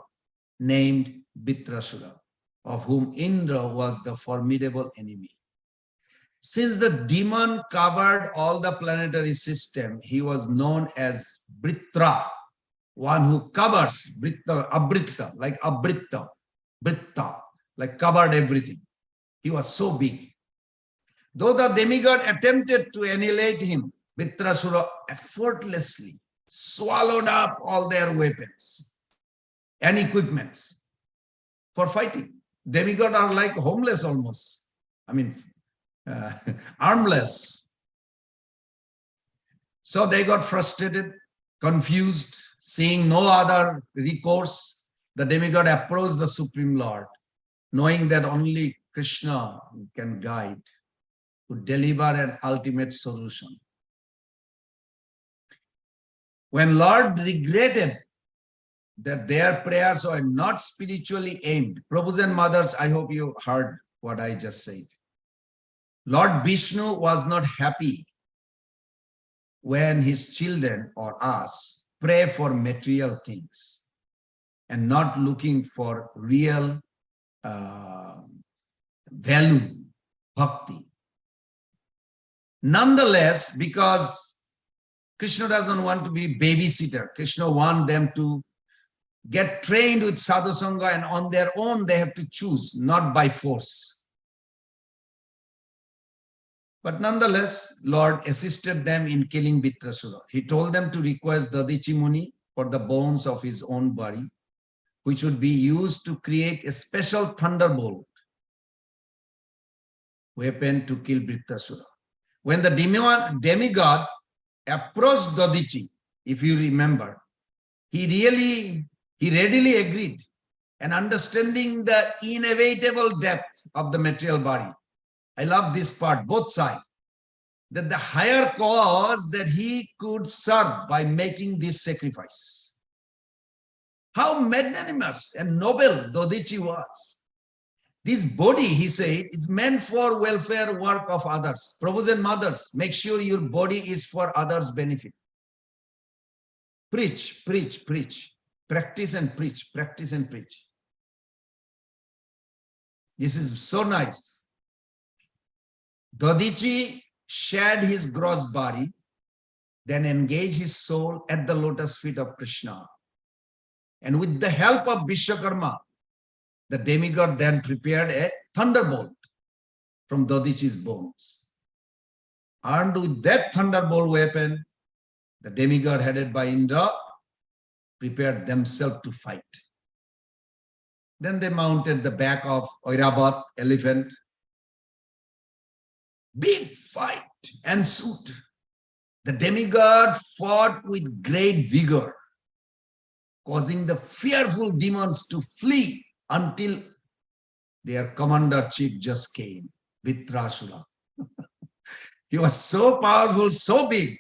named Vitrasura, of whom Indra was the formidable enemy. Since the demon covered all the planetary system, he was known as Vritra, one who covers, Abritta, like Abritta, Britta, like covered everything. He was so big. Though the demigod attempted to annihilate him, Vitrasura effortlessly swallowed up all their weapons and equipments for fighting. Demigods are like homeless almost. I mean, armless. So they got frustrated, confused, seeing no other recourse. The demigod approached the Supreme Lord, knowing that only Krishna can guide, to deliver an ultimate solution. When Lord regretted that their prayers were not spiritually aimed, Prabhus and mothers, I hope you heard what I just said. Lord Vishnu was not happy when his children or us pray for material things. and not looking for real value, bhakti. Nonetheless, because Krishna doesn't want to be babysitter, Krishna wants them to get trained with sadhu sangha, and on their own they have to choose, not by force. But nonetheless, Lord assisted them in killing Vitrasura. He told them to request Dadichi Muni for the bones of his own body, which would be used to create a special thunderbolt weapon to kill Vitrasura. When the demigod approached Dadichi, if you remember, he readily agreed, and understanding the inevitable death of the material body. I love this part, both sides, that the higher cause that he could serve by making this sacrifice. How magnanimous and noble Dodichi was. This body, he said, is meant for welfare work of others. Prabhus and mothers, make sure your body is for others' benefit. Preach, preach, preach. Practice and preach, practice and preach. This is so nice. Dodichi shed his gross body, then engaged his soul at the lotus feet of Krishna. And with the help of Vishwakarma, the demigod then prepared a thunderbolt from Dodichi's bones. Armed with that thunderbolt weapon, the demigod headed by Indra prepared themselves to fight. Then they mounted the back of Oirabat elephant. Big fight ensued. The demigod fought with great vigor, causing the fearful demons to flee until their commander-chief just came, Vitrasura. He was so powerful, so big.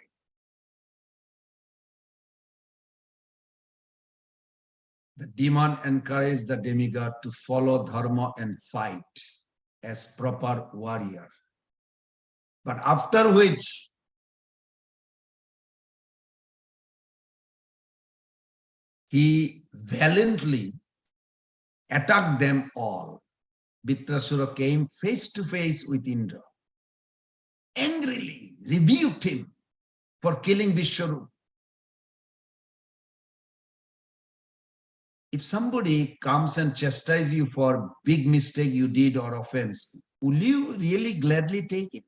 The demon encouraged the demigod to follow dharma and fight as proper warrior. But after which, he valiantly attacked them all. Vitrasura came face to face with Indra, angrily rebuked him for killing Vishwarup. If somebody comes and chastises you for big mistake you did or offense, will you really gladly take it?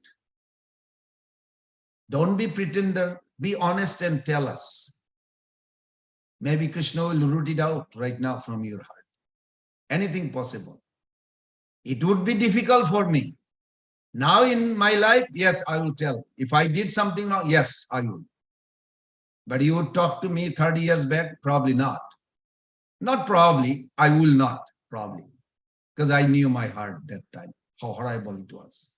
Don't be pretender, be honest and tell us. Maybe Krishna will root it out right now from your heart. Anything possible. It would be difficult for me. Now in my life, yes, I will tell. If I did something wrong, yes, I will. But you would talk to me 30 years back, probably not. Not probably, I will not, probably. Because I knew my heart that time, how horrible it was.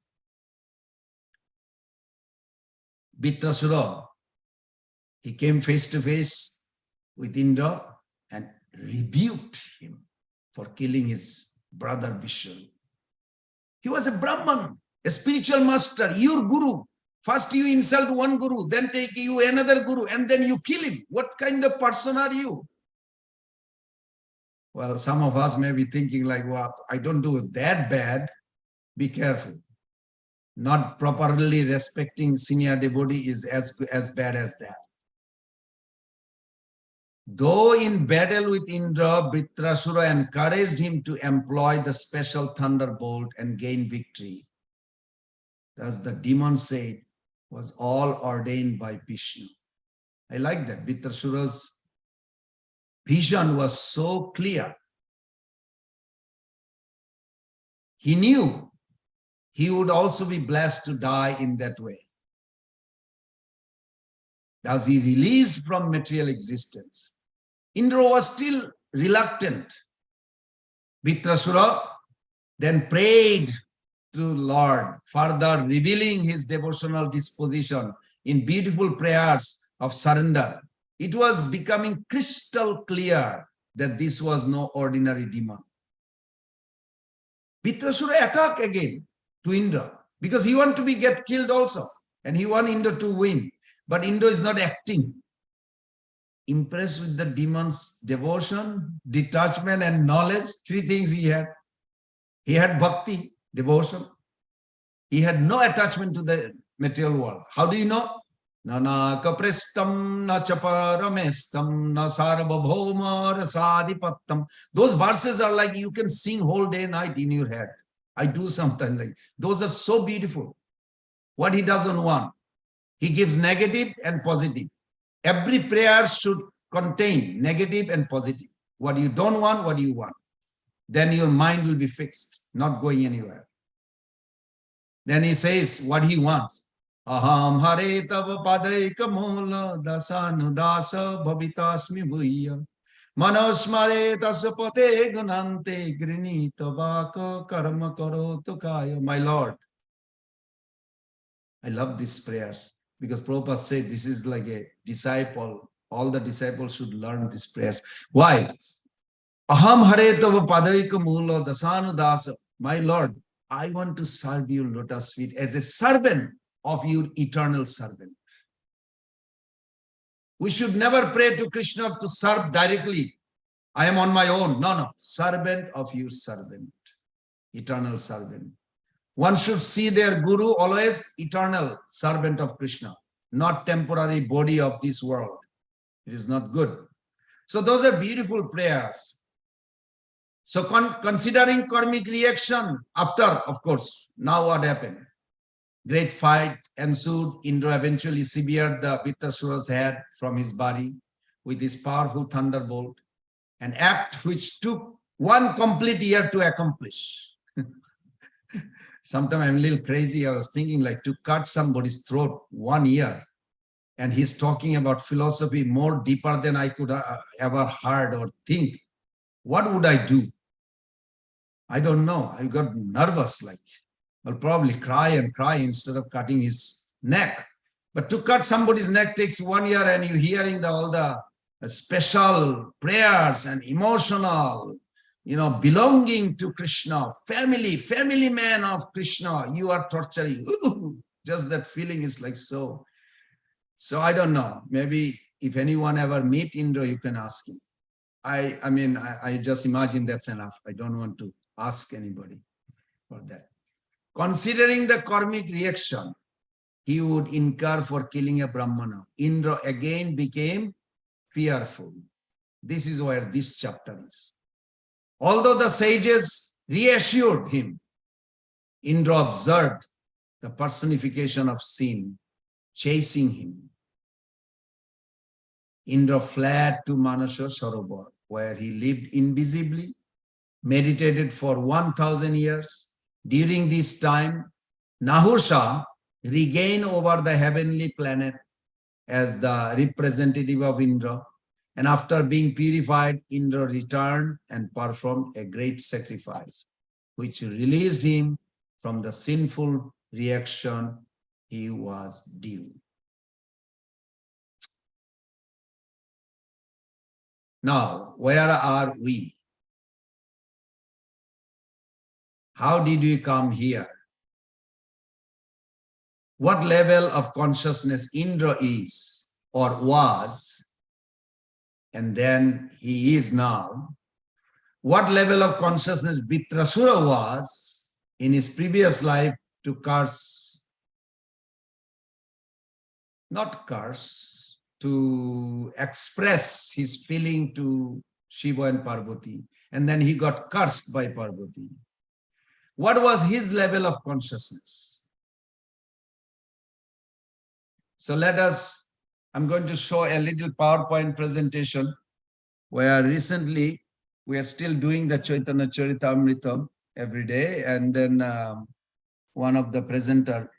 Vitrasura, he came face to face with Indra and rebuked him for killing his brother Vishnu. He was a Brahman, a spiritual master, your guru. First you insult one guru, then take you another guru, and then you kill him. What kind of person are you? Well, some of us may be thinking like, well, I don't do it that bad. Be careful. Not properly respecting senior devotee is as bad as that. Though in battle with Indra, Vitrasura encouraged him to employ the special thunderbolt and gain victory. Thus the demon said, was all ordained by Vishnu. I like that. Vitrasura's vision was so clear. He knew he would also be blessed to die in that way. Thus he released from material existence. Indra was still reluctant. Vitrasura then prayed to Lord, further revealing his devotional disposition in beautiful prayers of surrender. It was becoming crystal clear that this was no ordinary demon. Vitrasura attacked again to Indra because he wanted to get killed also, and he wanted Indra to win. But Indra is not acting. impressed with the demon's devotion, detachment, and knowledge. Three things he had. He had bhakti, devotion. He had no attachment to the material world. How do you know? Na kaprestam na chaparamestam na sarvabhauma rasadipattam. Those verses are like you can sing whole day and night in your head. I do sometimes like those are so beautiful. What he doesn't want, he gives negative and positive. Every prayer should contain negative and positive. What you don't want, what you want. Then your mind will be fixed, not going anywhere. Then he says what he wants. Aham hare tava padaika mola dasanudasa bhavitasmi bhuya manosmare tasapate ganante grini tabaka karma karotu kaya. My Lord, I love these prayers because Prabhupada said this is like a disciple. All the disciples should learn these prayers. Why? Aham hare tava padaika mula dasanudasa. My Lord, I want to serve you lotus feet as a servant of your eternal servant. We should never pray to Krishna to serve directly. I am on my own. No. Servant of your servant, eternal servant. One should see their guru always eternal servant of Krishna, not temporary body of this world. It is not good. So those are beautiful prayers. So considering karmic reaction after, of course, now what happened? Great fight ensued. Indra eventually severed the Vittasura's head from his body with his powerful thunderbolt, an act which took 1 complete year to accomplish. Sometimes I'm a little crazy. I was thinking like to cut somebody's throat 1 year. And he's talking about philosophy more deeper than I could ever heard or think. What would I do? I don't know. I got nervous, like I'll probably cry and cry instead of cutting his neck. But to cut somebody's neck takes 1 year, and you're hearing all the special prayers and emotional, belonging to Krishna, family man of Krishna, you are torturing. Just that feeling is like so. So I don't know. Maybe if anyone ever meet Indra, you can ask him. I just imagine that's enough. I don't want to ask anybody for that. Considering the karmic reaction he would incur for killing a Brahmana, Indra again became fearful. This is where this chapter is. Although the sages reassured him, Indra observed the personification of sin chasing him. Indra fled to Manasa Sarovar, where he lived invisibly, meditated for 1,000 years. During this time, Nahusha regained over the heavenly planet as the representative of Indra. And after being purified, Indra returned and performed a great sacrifice, which released him from the sinful reaction he was due. Now, where are we? How did we come here? What level of consciousness Indra is or was, and then he is now? What level of consciousness Vitrasura was in his previous life to curse, not curse, to express his feeling to Shiva and Parvati, and then he got cursed by Parvati. What was his level of consciousness? So I'm going to show a little PowerPoint presentation where recently we are still doing the Chaitanya Charitamrita every day, and then one of the presenter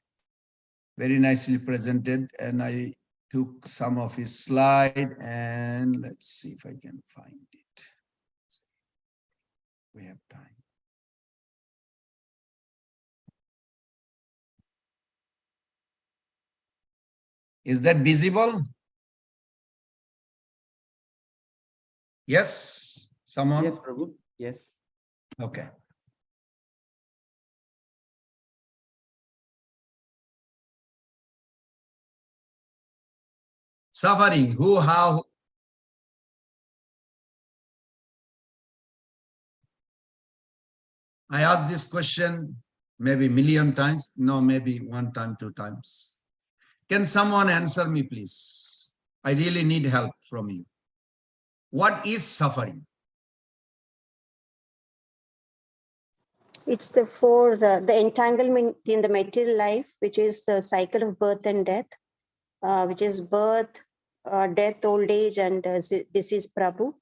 very nicely presented, and I took some of his slide, and let's see if I can find it. We have time. Is that visible? Yes, someone? Yes, Prabhu. Yes. Okay. Suffering, I asked this question maybe million times, no, maybe one time, two times. Can someone answer me, please? I really need help from you. What is suffering? It's the entanglement in the material life, which is the cycle of birth and death, which is birth, death, old age, and disease, Prabhu.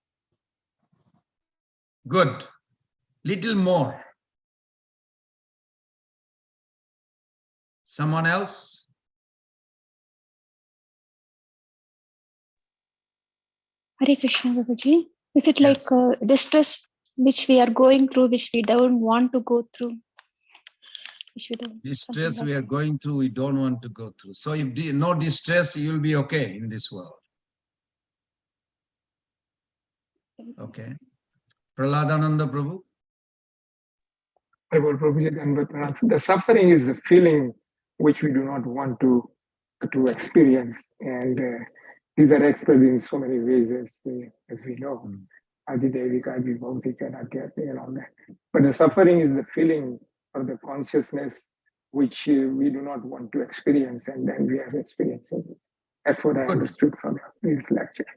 Good. Little more. Someone else? Hare Krishna, Babaji. Is it Yes. like distress which we are going through, which we don't want to go through? Distress we are going through, we don't want to go through. So if no distress, you'll be okay in this world. Okay. Prahladananda Prabhu? The suffering is the feeling which we do not want to experience, and these are expressed in so many ways, as we know. Adidevika, Adibhautika, Adhyatmika, and all that. But the suffering is the feeling or the consciousness which we do not want to experience, and then we are experiencing it. That's what I understood from this lecture.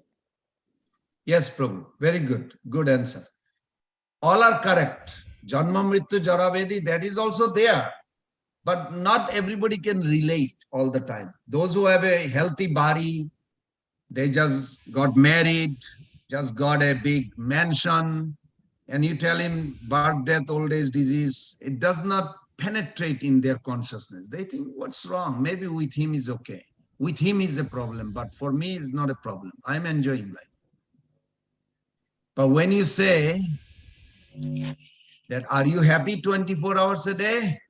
Yes, Prabhu. Very good. Good answer. All are correct. Janma Mrityu Jaravedi, that is also there. But not everybody can relate all the time. Those who have a healthy body, they just got married, just got a big mansion, and you tell him birth, death, old age, disease, it does not penetrate in their consciousness. They think, what's wrong? Maybe with him is okay. With him is a problem, but for me it's not a problem. I'm enjoying life. But when you say that, are you happy 24 hours a day?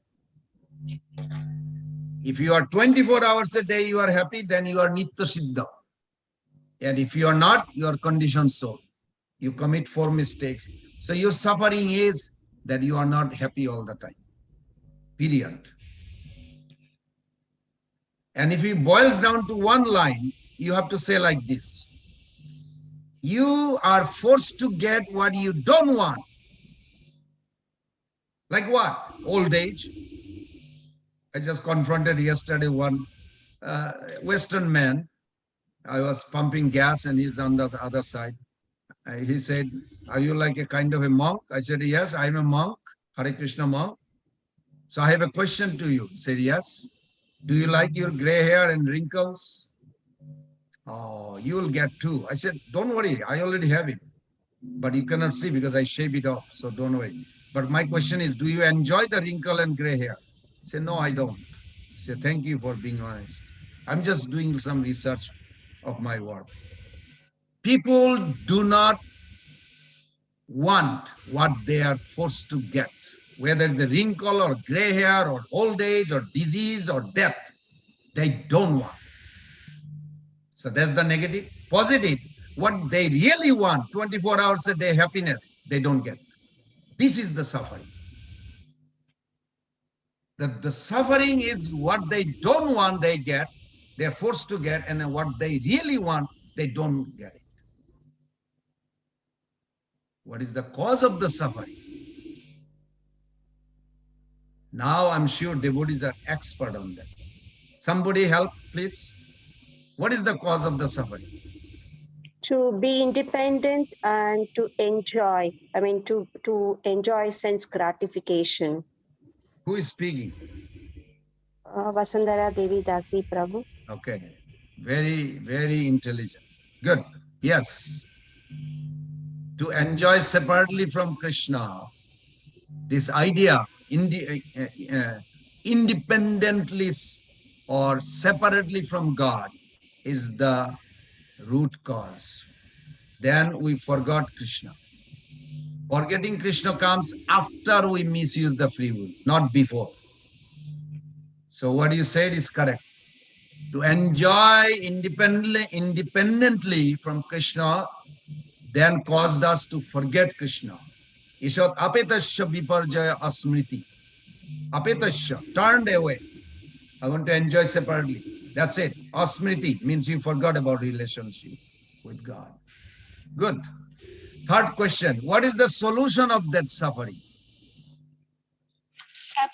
If you are 24 hours a day, you are happy, then you are Nitya Siddha. And if you are not, you are conditioned soul. You commit 4 mistakes. So your suffering is that you are not happy all the time. Period. And if it boils down to one line, you have to say like this. You are forced to get what you don't want. Like what? Old age. I just confronted yesterday one Western man. I was pumping gas and he's on the other side. He said, are you like a kind of a monk? I said, yes, I'm a monk, Hare Krishna monk. So I have a question to you. He said, yes. Do you like your gray hair and wrinkles? Oh, you will get 2. I said, don't worry, I already have it. But you cannot see because I shave it off, so don't worry. But my question is, do you enjoy the wrinkle and gray hair? I said, no, I don't. I said, thank you for being honest. I'm just doing some research of my work. People do not want what they are forced to get, whether it's a wrinkle or gray hair or old age or disease or death, they don't want. So that's the negative. Positive, what they really want, 24 hours a day happiness, they don't get. This is the suffering. The suffering is what they don't want, they get, they're forced to get, and what they really want, they don't get it. What is the cause of the suffering? Now I'm sure devotees are expert on that. Somebody help, please. What is the cause of the suffering? To be independent and to enjoy, to enjoy sense gratification. Who is speaking? Vasundhara Devi Dasi Prabhu. Okay, very, very intelligent. Good, yes. To enjoy separately from Krishna, this idea, independently or separately from God is the root cause. Then we forgot Krishna. Forgetting Krishna comes after we misuse the free will, not before. So what you said is correct. To enjoy independently from Krishna then caused us to forget Krishna. Ishat apetasya viparjaya asmriti. Apetasya, turned away. I want to enjoy separately. That's it. Asmriti means you forgot about relationship with God. Good. Third question, what is the solution of that suffering?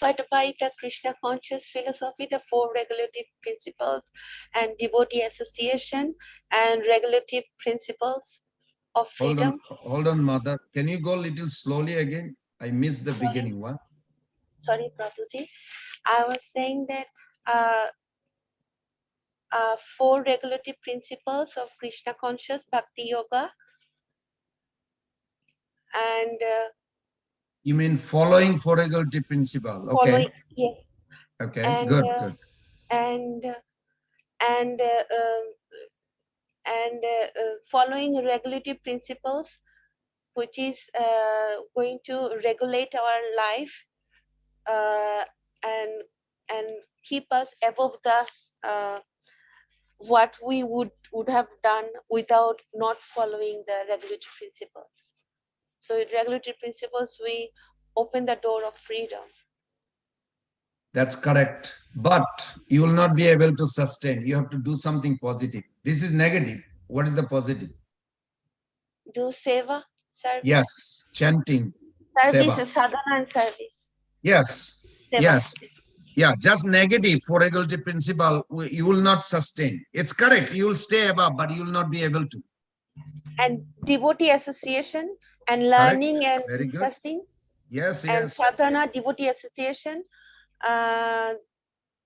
clarified by the Krishna conscious philosophy, the four regulative principles and devotee association and regulative principles of freedom. Hold on, mother. Can you go a little slowly again? I missed the beginning one. Sorry, Prabhuji. I was saying that four regulative principles of Krishna conscious Bhakti Yoga and You mean following four regulative principle? Okay. following, yes. Okay. And, Good. Good. And following regulative principles, which is going to regulate our life and keep us above the what we would have done without not following the regulatory principles. So with regulatory principles, we open the door of freedom. That's correct. But you will not be able to sustain. You have to do something positive. This is negative. What is the positive? Do seva, service. Yes, chanting, Service, seva. sadhana and service. Yes, Seva. yes. Yeah, just negative for regulative principle, you will not sustain. It's correct. You will stay above, but you will not be able to. And devotee association and learning and Very good. discussing. Yes, And yes. sadhana, devotee association.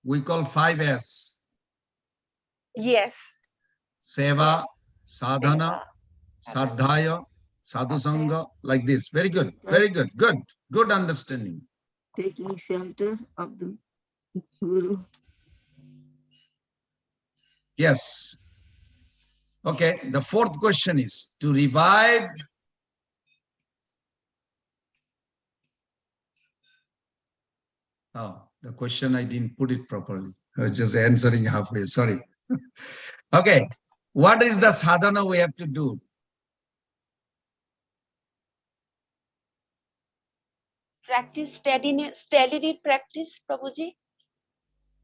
We call 5S. Yes. Seva, sadhana, sadhaya, sadhusanga, like this. Very good. Very good. Good. Good understanding. Taking shelter of the Guru. Yes. Okay. The fourth question is to revive. Oh, the question I didn't put it properly. I was just answering halfway. Sorry. Okay. What is the sadhana we have to do? Practice steadily practice, Prabhuji.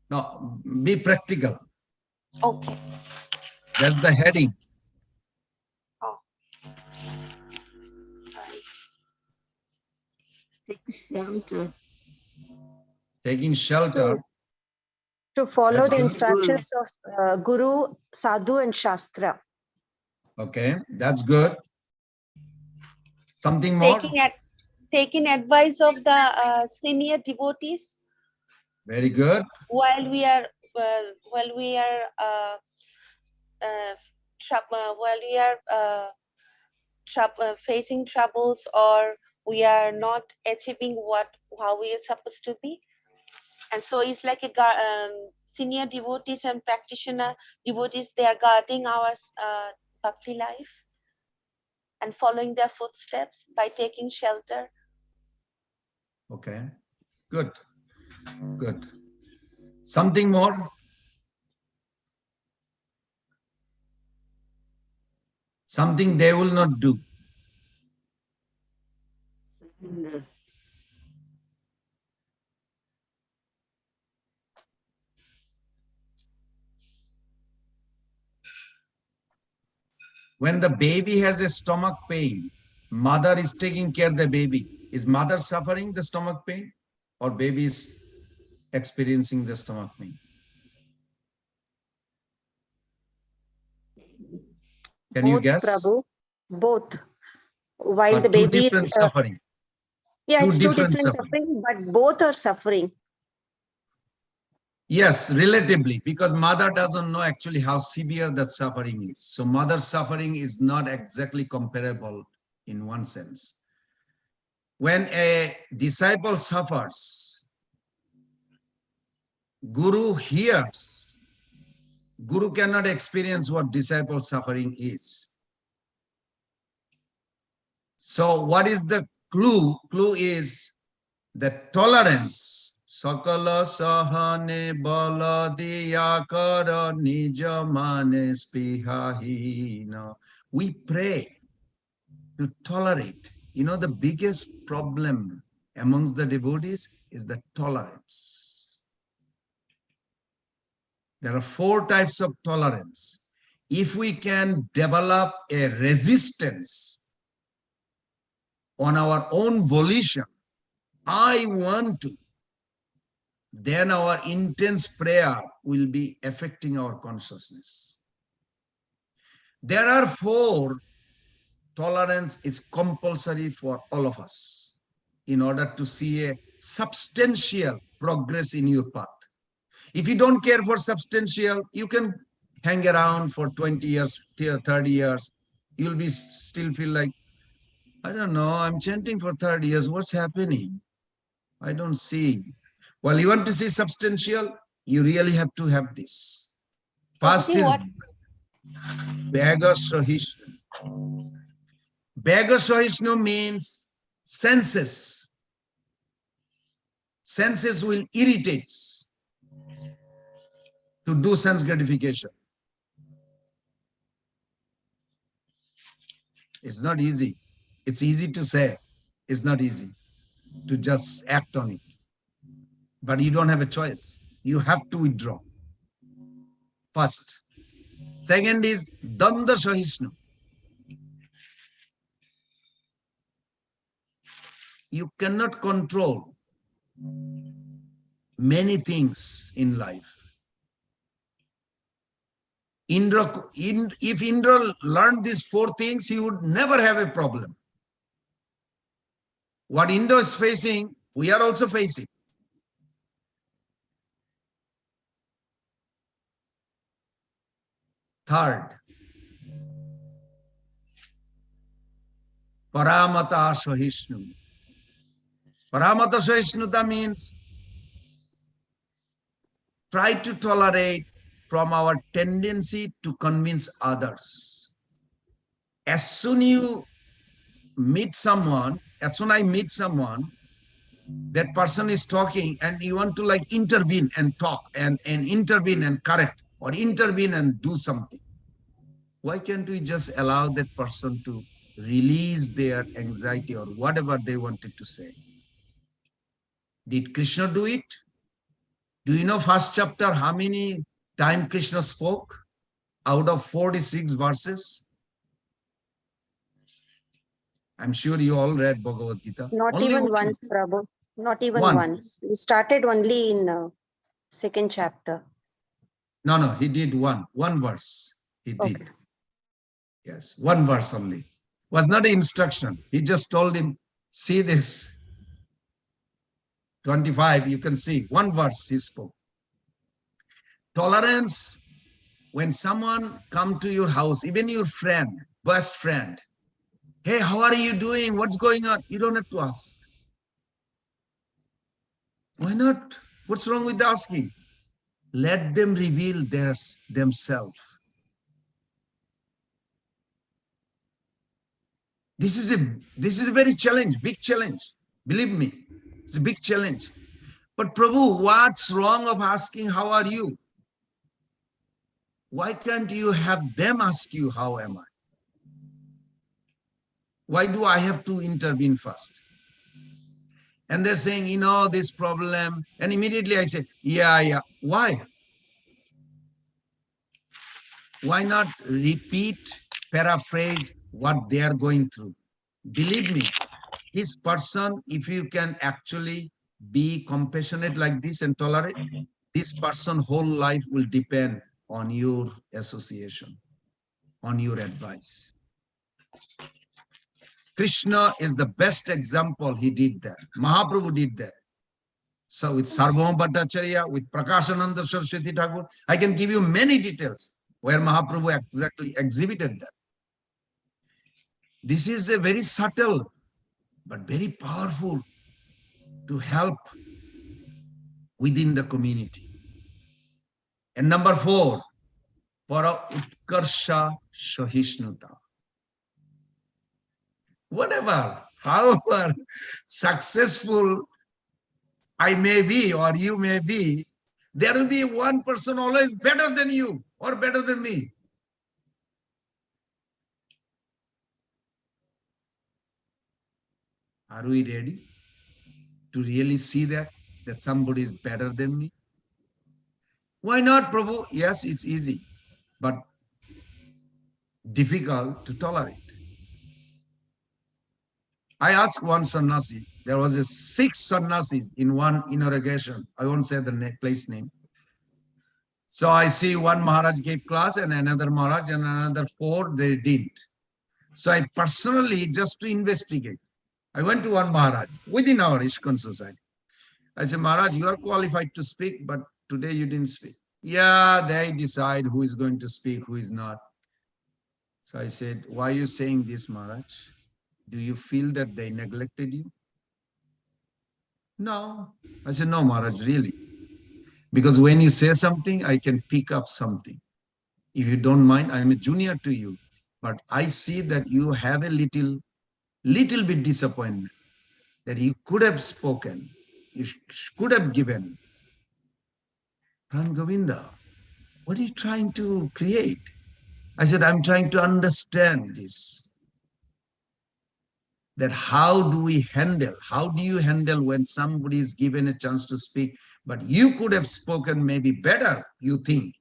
No, be practical. Okay. That's the heading. Oh. Sorry. Take shelter. Taking shelter. To follow That's the good. instructions of Guru, Sadhu and Shastra. Okay, that's good. Something more? Taking advice of the senior devotees. Very good. While we are facing troubles, or we are not achieving how we are supposed to be. And so it's like a senior devotees and practitioner devotees, they are guarding our bhakti life and following their footsteps by taking shelter. Okay, good, good. Something more? Something they will not do. Surrender. When the baby has a stomach pain, mother is taking care of the baby. Is mother suffering the stomach pain, or baby is experiencing the stomach pain? Can you guess? Prabhu, both. While But the two baby different is suffering. yeah, it's two different suffering. suffering, but both are suffering. Yes, relatively, because mother doesn't know actually how severe the suffering is. So mother's suffering is not exactly comparable in one sense. When a disciple suffers, Guru hears. Guru cannot experience what disciple suffering is. So what is the clue? Clue is the tolerance. Sakala sahane bala diyakara nija mane spihahina. We pray to tolerate. You know, the biggest problem amongst the devotees is the tolerance. There are 4 types of tolerance. If we can develop a resistance on our own volition, I want to, then our intense prayer will be affecting our consciousness. There are 4 tolerance is compulsory for all of us in order to see a substantial progress in your path. If you don't care for substantial, you can hang around for 20 years, 30 years. You'll be still feel like, I don't know, I'm chanting for 30 years. What's happening? I don't see. Well, you want to see substantial, you really have to have this. First is Bhaga Sahishnu. Bhaga Sahishnu means senses. Senses will irritate to do sense gratification. It's not easy. It's easy to say. It's not easy to just act on it. But you don't have a choice. You have to withdraw. First. Second is Danda Sahishnu. You cannot control many things in life. If Indra learned these 4 things, he would never have a problem. What Indra is facing, we are also facing. Third, Paramata Sahishnu. Paramata Sahishnuta means try to tolerate from our tendency to convince others. As soon I meet someone, that person is talking and you want to like intervene and talk and intervene and correct or intervene and do something. Why can't we just allow that person to release their anxiety or whatever they wanted to say? Did Krishna do it? Do you know first chapter how many times Krishna spoke out of 46 verses? I'm sure you all read Bhagavad Gita. Not only even one. once, Prabhu. Not even One. once. We started only in second chapter. No, he did one verse. He did. Okay. Yes, one verse only. Was not an instruction. He just told him, see this. 25, you can see one verse he spoke. Tolerance, when someone come to your house, even your friend, best friend, hey, how are you doing? What's going on? You don't have to ask. Why not? What's wrong with asking? Let them reveal themselves. This is a very challenge, big challenge. Believe me, it's a big challenge. But Prabhu, what's wrong of asking, how are you? Why can't you have them ask you, how am I? Why do I have to intervene first? And they're saying, you know, this problem. And immediately I say, yeah. Why? Why not repeat, paraphrase what they are going through? Believe me, this person, if you can actually be compassionate like this and tolerate, this person's whole life will depend on your association, on your advice. Krishna is the best example. He did that. Mahaprabhu did that. So with Sarvabhauma Bhattacharya, with Prakashananda Saraswati Thakur, I can give you many details where Mahaprabhu exactly exhibited that. This is a very subtle but very powerful to help within the community. And number 4, para utkarsha sahishnuta. Whatever, however successful I may be or you may be, there will be one person always better than you or better than me. Are we ready to really see that somebody is better than me? Why not, Prabhu? Yes, it's easy, but difficult to tolerate. I asked one sannyasi, There was a 6 sannyasis in one inauguration. I won't say the place name. So I see one Maharaj gave class and another Maharaj and another 4, they didn't. So I personally, just to investigate, I went to one Maharaj within our ISKCON society. I said, Maharaj, you are qualified to speak, but today you didn't speak. Yeah, they decide who is going to speak, who is not. So I said, why are you saying this, Maharaj? Do you feel that they neglected you? No. I said, no, Maharaj, really. Because when you say something, I can pick up something. If you don't mind, I'm a junior to you. But I see that you have a little bit disappointment that you could have spoken, you could have given. Pran Govinda, what are you trying to create? I said, I'm trying to understand this. That how do you handle when somebody is given a chance to speak, but you could have spoken maybe better, you think,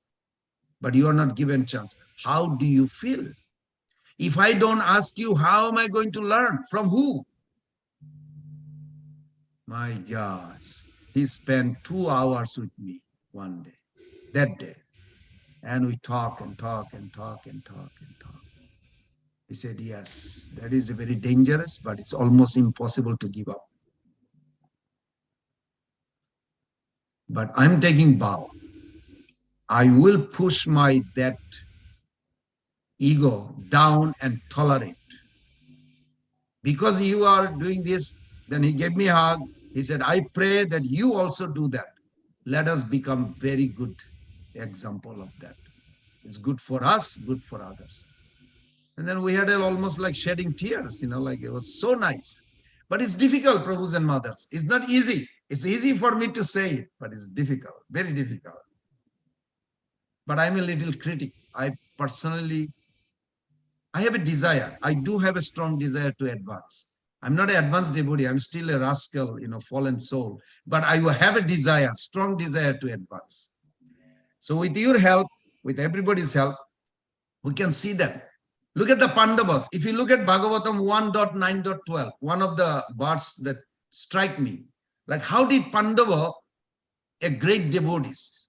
but you are not given chance. How do you feel? If I don't ask you, how am I going to learn? From who? My gosh, he spent 2 hours with me one day, that day. And we talk and talk and talk and talk and talk. He said, yes, that is very dangerous, but it's almost impossible to give up. But I'm taking vow. I will push that ego down and tolerate. Because you are doing this, then he gave me a hug. He said, I pray that you also do that. Let us become very good example of that. It's good for us, good for others. And then we had almost like shedding tears, like it was so nice. But it's difficult, Prabhus and mothers. It's not easy. It's easy for me to say it, but it's difficult, very difficult. But I'm a little critic. I have a desire. I do have a strong desire to advance. I'm not an advanced devotee. I'm still a rascal, fallen soul. But I have a desire, strong desire to advance. So with your help, with everybody's help, we can see that. Look at the Pandavas. If you look at Bhagavatam 1.9.12, one of the verses that strike me, like how did Pandava, a great devotees?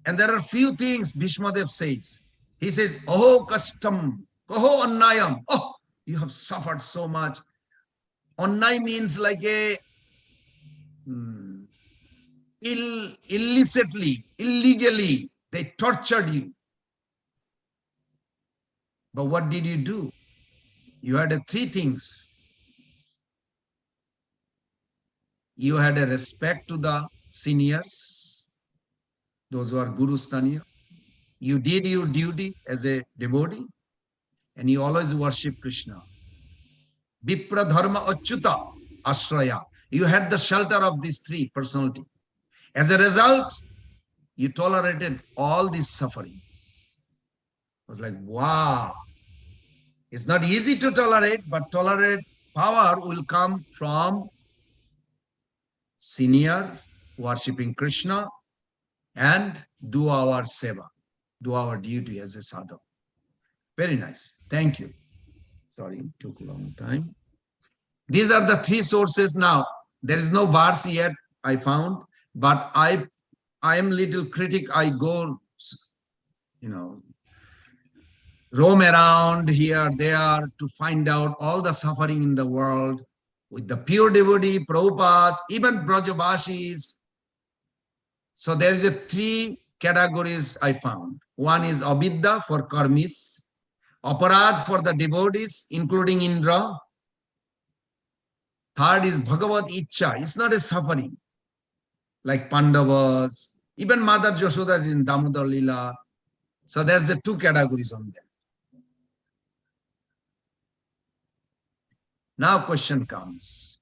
And there are few things Bhishmadev says. He says, "Oh, kastam, koho annayam." Oh, you have suffered so much. Annay means like a illicitly, illegally, they tortured you. But what did you do? You had 3 things. You had a respect to the seniors, those who are Guru Staniya. You did your duty as a devotee, and you always worship Krishna. Vipra Dharma Achyuta Ashraya. You had the shelter of these 3 personality. As a result, you tolerated all these sufferings. I was like, wow. It's not easy to tolerate, but tolerate power will come from senior, worshipping Krishna, and do our seva, do our duty as a sadhu. Very nice. Thank you. Sorry, it took a long time. These are the 3 sources now. There is no verse yet I found, but I am little critic. I go, roam around here, there to find out all the suffering in the world with the pure devotee, Prabhupada, even Brajavashis. So there is 3 categories I found. One is Avidya for karmis, Aparad for the devotees, including Indra. Third is Bhagavad Ichcha. It's not a suffering like Pandavas, even Mother Yashoda is in Damodar Lila. So there's 2 categories on them. Now question comes.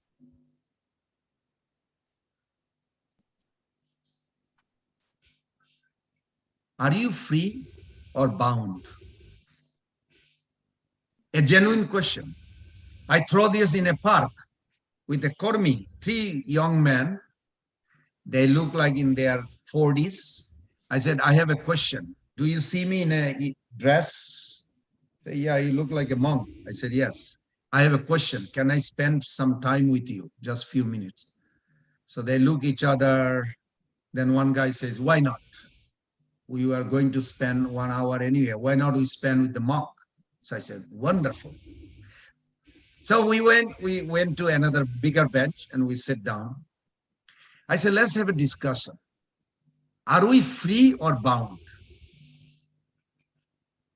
Are you free or bound? A genuine question. I throw this in a park with a Kormi, 3 young men. They look like in their 40s. I said, I have a question. Do you see me in a dress? Say, yeah, you look like a monk. I said, yes. I have a question. Can I spend some time with you? Just few minutes. So they look each other. Then one guy says, why not? We were going to spend 1 hour anyway. Why not we spend with the monk? So I said, wonderful. So we went to another bigger bench and we sat down. I said, let's have a discussion. Are we free or bound?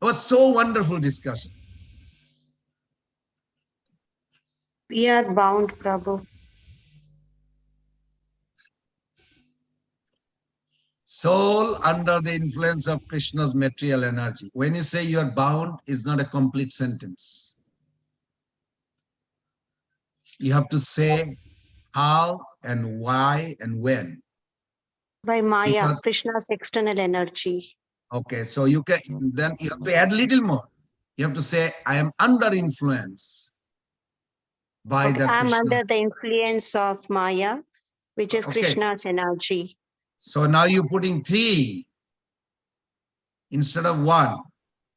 It was so wonderful discussion. We are bound, Prabhu. Soul under the influence of Krishna's material energy. When you say you are bound, it's not a complete sentence. You have to say how and why and when. By Maya, Because, Krishna's external energy. okay, so you can, then you have to add little more. You have to say, I am under influence by the I'm Krishna. under the influence of Maya, which is Okay. Krishna's energy. So now you're putting 3 instead of 1.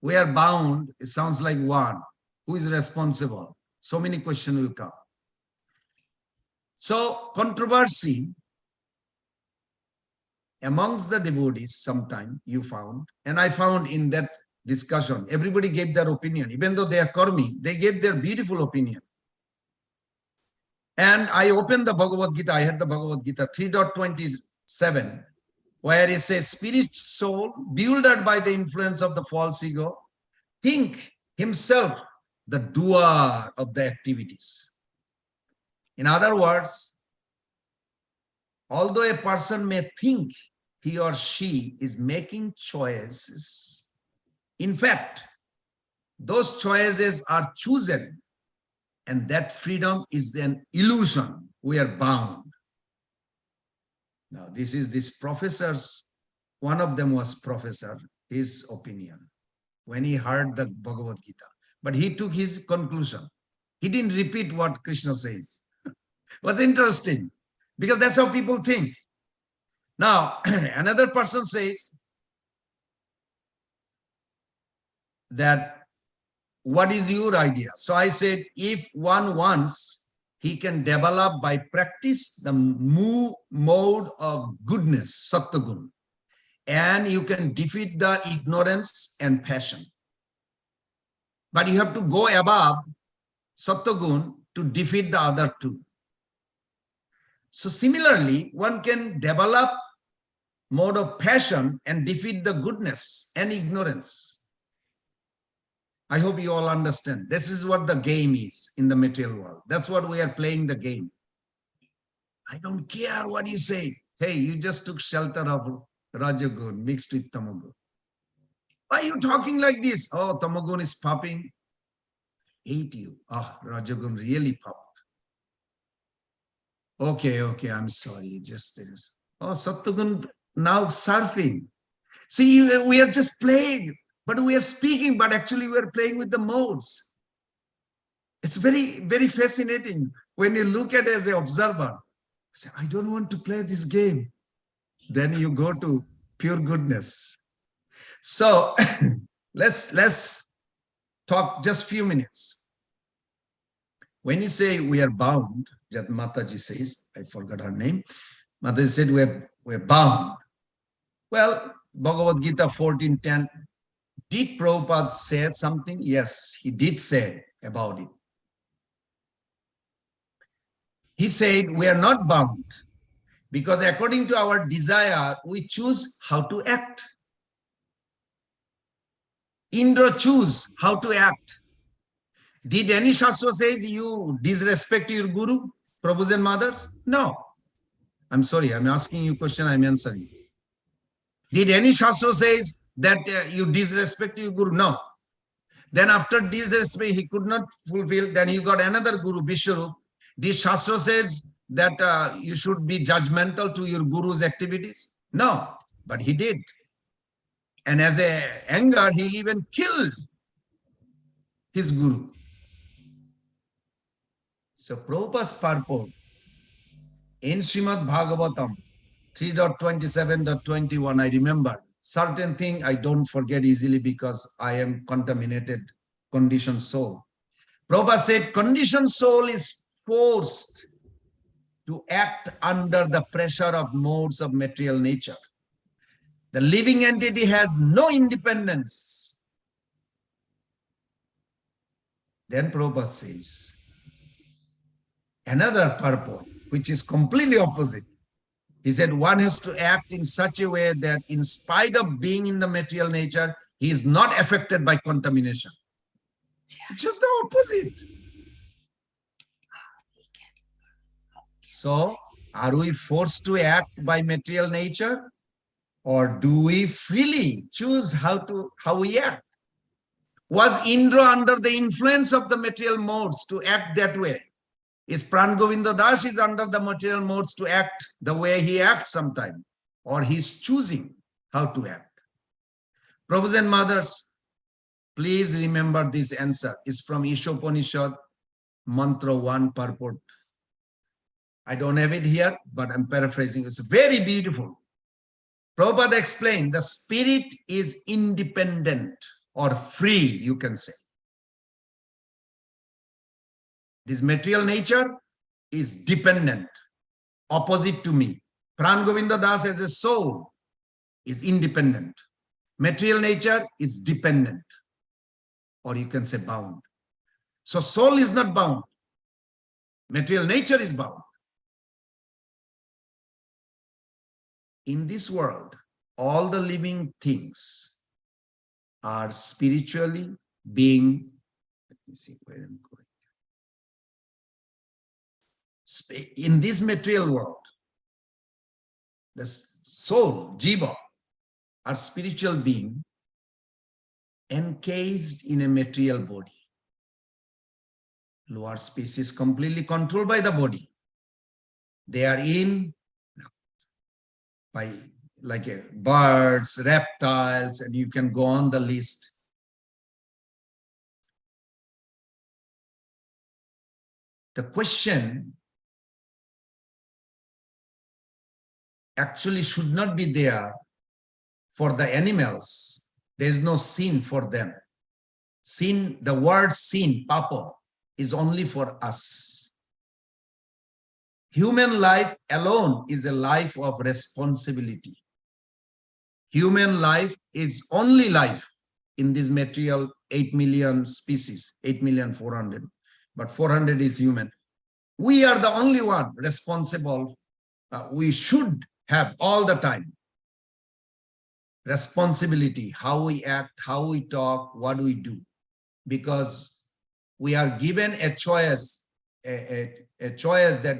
We are bound. It sounds like 1. Who is responsible? So many questions will come. So controversy amongst the devotees sometime you found, and I found in that discussion, everybody gave their opinion. Even though they are karmi, they gave their beautiful opinion. And I opened the Bhagavad Gita, I had the Bhagavad Gita 3.27, where it says, spirit soul, bewildered by the influence of the false ego, think himself the doer of the activities. In other words, although a person may think he or she is making choices, in fact, those choices are chosen, and that freedom is an illusion. We are bound. Now, this is this professor's, one of them was professor, his opinion, when he heard the Bhagavad Gita. But he took his conclusion. He didn't repeat what Krishna says. It was interesting, because that's how people think. Now, another person says that, what is your idea? So I said, if one wants, he can develop by practice the mode of goodness, sattvagun, and you can defeat the ignorance and passion. But you have to go above sattvagun to defeat the other 2. So similarly, one can develop mode of passion and defeat the goodness and ignorance. I hope you all understand. This is what the game is in the material world. That's what we are playing the game. I don't care what you say. Hey, you just took shelter of Rajagun mixed with Tamagun. Why are you talking like this? Oh, Tamagun is popping. Hate you. Ah, Rajagun really popped. Okay, I'm sorry. Just this. Oh, Sattvagun now surfing. See, we are just playing. But we are speaking, but actually we are playing with the modes. It's very, very fascinating when you look at it as an observer. Say, I don't want to play this game. Then you go to pure goodness. So let's talk just few minutes. When you say we are bound, that Mataji says, I forgot her name. Mataji said we're bound. Well, Bhagavad Gita 14:10. Did Prabhupada say something? Yes, he did say about it. He said, we are not bound because according to our desire, we choose how to act. Indra choose how to act. Did any Shastra says you disrespect your Guru, Prabhus and mothers? No. I'm sorry, I'm asking you a question, I'm answering. Did any Shastra says that you disrespect your Guru? No. Then after disrespect, he could not fulfill. Then you got another Guru, Vishwarup. This Shastra says that you should be judgmental to your Guru's activities. No, but he did. And as a anger, he even killed his Guru. So Prabhupada's purport in Srimad Bhagavatam 3.27.21, I remember. Certain thing I don't forget easily because I am contaminated, conditioned soul. Prabhupada said, conditioned soul is forced to act under the pressure of modes of material nature. The living entity has no independence. Then Prabhupada says, another purport, which is completely opposite. He said, one has to act in such a way that in spite of being in the material nature, he is not affected by contamination. It's just the opposite. So, are we forced to act by material nature? Or do we freely choose how we act? Was Indra under the influence of the material modes to act that way? Is Pran Govind Das is under the material modes to act the way he acts sometimes? Or he's choosing how to act? Prabhus and mothers, please remember this answer. It's from Ishopanishad, Mantra 1 purport. I don't have it here, but I'm paraphrasing. It's very beautiful. Prabhupada explained the spirit is independent or free, you can say. This material nature is dependent, opposite to me. Pran Govinda Das as a soul is independent. Material nature is dependent, or you can say bound. So soul is not bound. Material nature is bound. In this world, all the living things are spiritually being, let me see where I'm going. In this material world, the soul, jiva, are spiritual being encased in a material body. Lower space is completely controlled by the body. They are in by like birds, reptiles, and you can go on the list. The question actually should not be there for the animals. There is no sin for them. Sin, the word sin, papa, is only for us. Human life alone is a life of responsibility. Human life is only life in this material 8 million species, 8,400,000, but 400 is human. We are the only one responsible. We should have all the time responsibility, how we act, how we talk, what we do, because we are given a choice, a choice that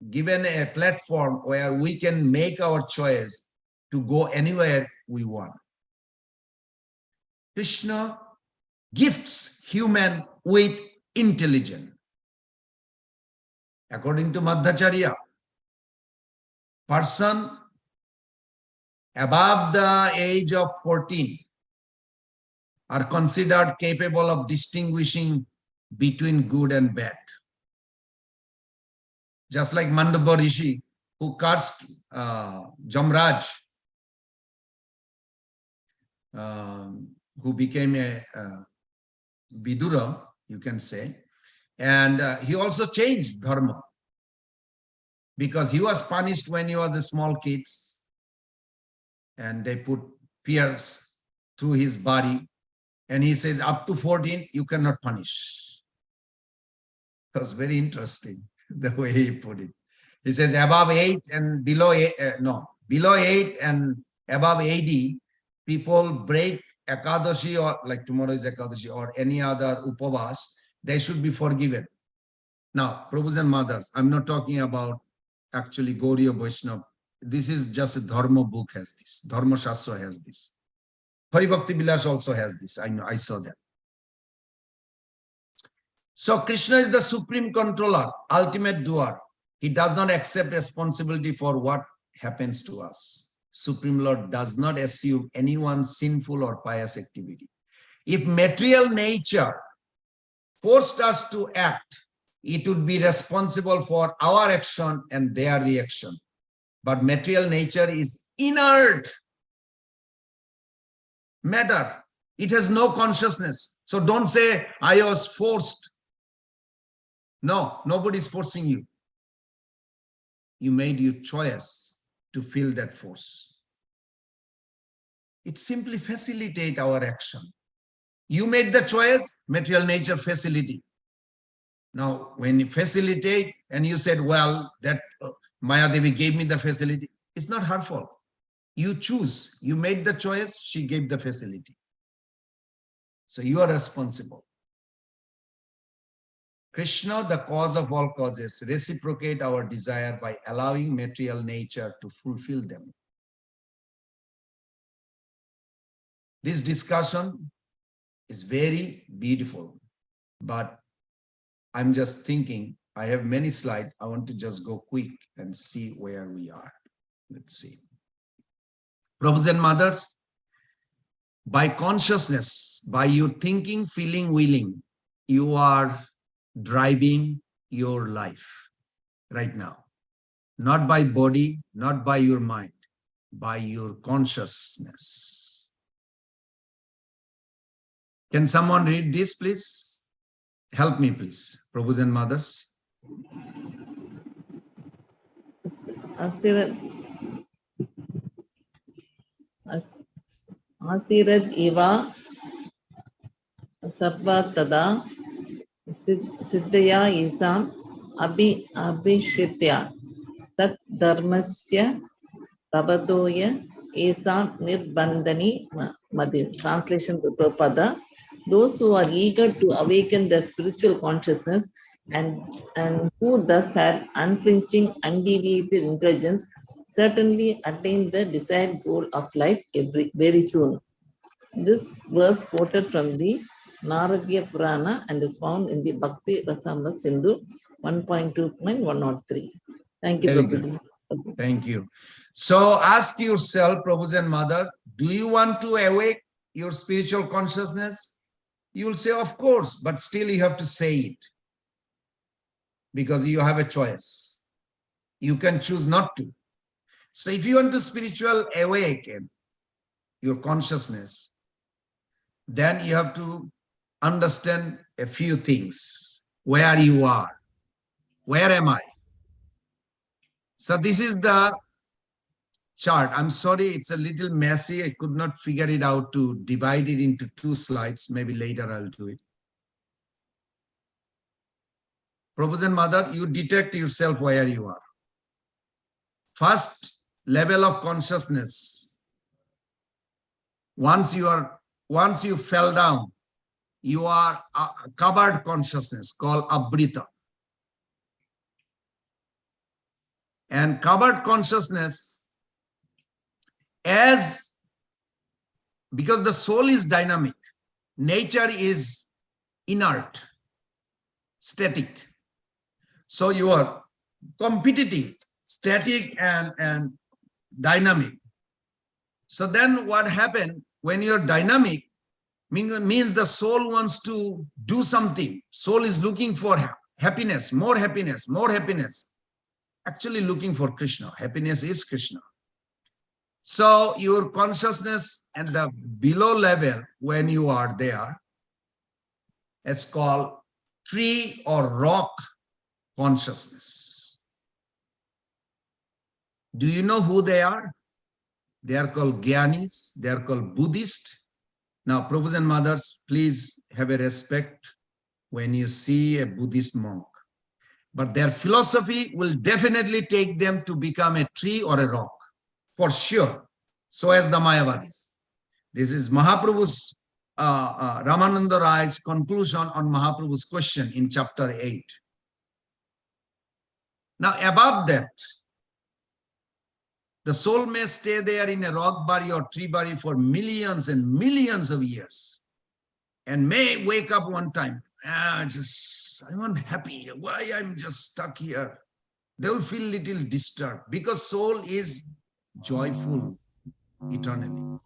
given a platform where we can make our choice to go anywhere we want. Krishna gifts human with intelligence. According to Madhacharya, person above the age of 14 are considered capable of distinguishing between good and bad. Just like Mandapa Rishi, who cursed Jamraj, who became a Vidura, you can say, and he also changed dharma because he was punished when he was a small kid, and they put pierce through his body, and he says up to 14 you cannot punish. It was very interesting the way he put it. He says above 8 and below 8, below 8 and above 80, people break Ekadashi, or like tomorrow is Ekadashi, or any other Upavas, they should be forgiven. Now, Prabhus and mothers, I'm not talking about actually Gauriya Vaishnava. This is just a Dharma book has this. Dharma Shastra has this. Hari Bhakti Vilas also has this. I know, I saw that. So Krishna is the supreme controller, ultimate doer. He does not accept responsibility for what happens to us. Supreme Lord does not assume anyone's sinful or pious activity. If material nature forced us to act, it would be responsible for our action and their reaction. But material nature is inert matter. It has no consciousness. So don't say, I was forced. No, nobody's forcing you. You made your choice to feel that force. It simply facilitates our action. You made the choice, material nature facility. Now, when you facilitate and you said, well, that Maya Devi gave me the facility, it's not her fault. You choose, you made the choice, she gave the facility. So you are responsible. Krishna, the cause of all causes, reciprocate our desire by allowing material nature to fulfill them. This discussion is very beautiful, but I'm just thinking, I have many slides. I want to just go quick and see where we are. Let's see. Brothers and mothers, by consciousness, by your thinking, feeling, willing, you are driving your life right now. Not by body, not by your mind, by your consciousness. Can someone read this, please? Help me, please, Prabhus and mothers. Asirad Eva Sarva Tada Siddhaya Isam Abhishritya Sat Dharmasya Prabhadoya Esam Nirbandhani Madhi. Translation to Prabhupada. Those who are eager to awaken their spiritual consciousness and who thus have unflinching, undeviated intelligence certainly attain the desired goal of life very soon. This verse quoted from the Naradya Purana and is found in the Bhakti Rasamrita Sindhu 1.2.103. Thank you, Very Prabhuji. good. Thank you. So ask yourself, Prabhus and Mother, do you want to awake your spiritual consciousness? You will say, of course, but still you have to say it because you have a choice. You can choose not to. So if you want to spiritual awaken your consciousness, then you have to understand a few things. Where you are. Where am I? So this is the chart. I'm sorry, it's a little messy. I could not figure it out to divide it into 2 slides. Maybe later I'll do it. Prabhus and Mother, you detect yourself where you are. First level of consciousness. Once you fell down, you are a covered consciousness called Abrita. And covered consciousness, because the soul is dynamic, nature is inert, static. So you are competitive, static and dynamic. So then what happened when you're dynamic means the soul wants to do something. Soul is looking for happiness, more happiness, more happiness. Actually looking for Krishna. Happiness is Krishna. So your consciousness at the below level, when you are there, it's called tree or rock consciousness. Do you know who they are? They are called Gyanis. They are called Buddhist. Now, Prabhus and mothers, please have a respect when you see a Buddhist monk. But their philosophy will definitely take them to become a tree or a rock, for sure. So as the Mayavadis. This is Mahaprabhu's, Ramananda Rai's conclusion on Mahaprabhu's question in chapter 8. Now, above that, the soul may stay there in a rock body or tree body for millions and millions of years and may wake up one time. I'm unhappy. Why I'm just stuck here? They will feel little disturbed because soul is joyful eternally.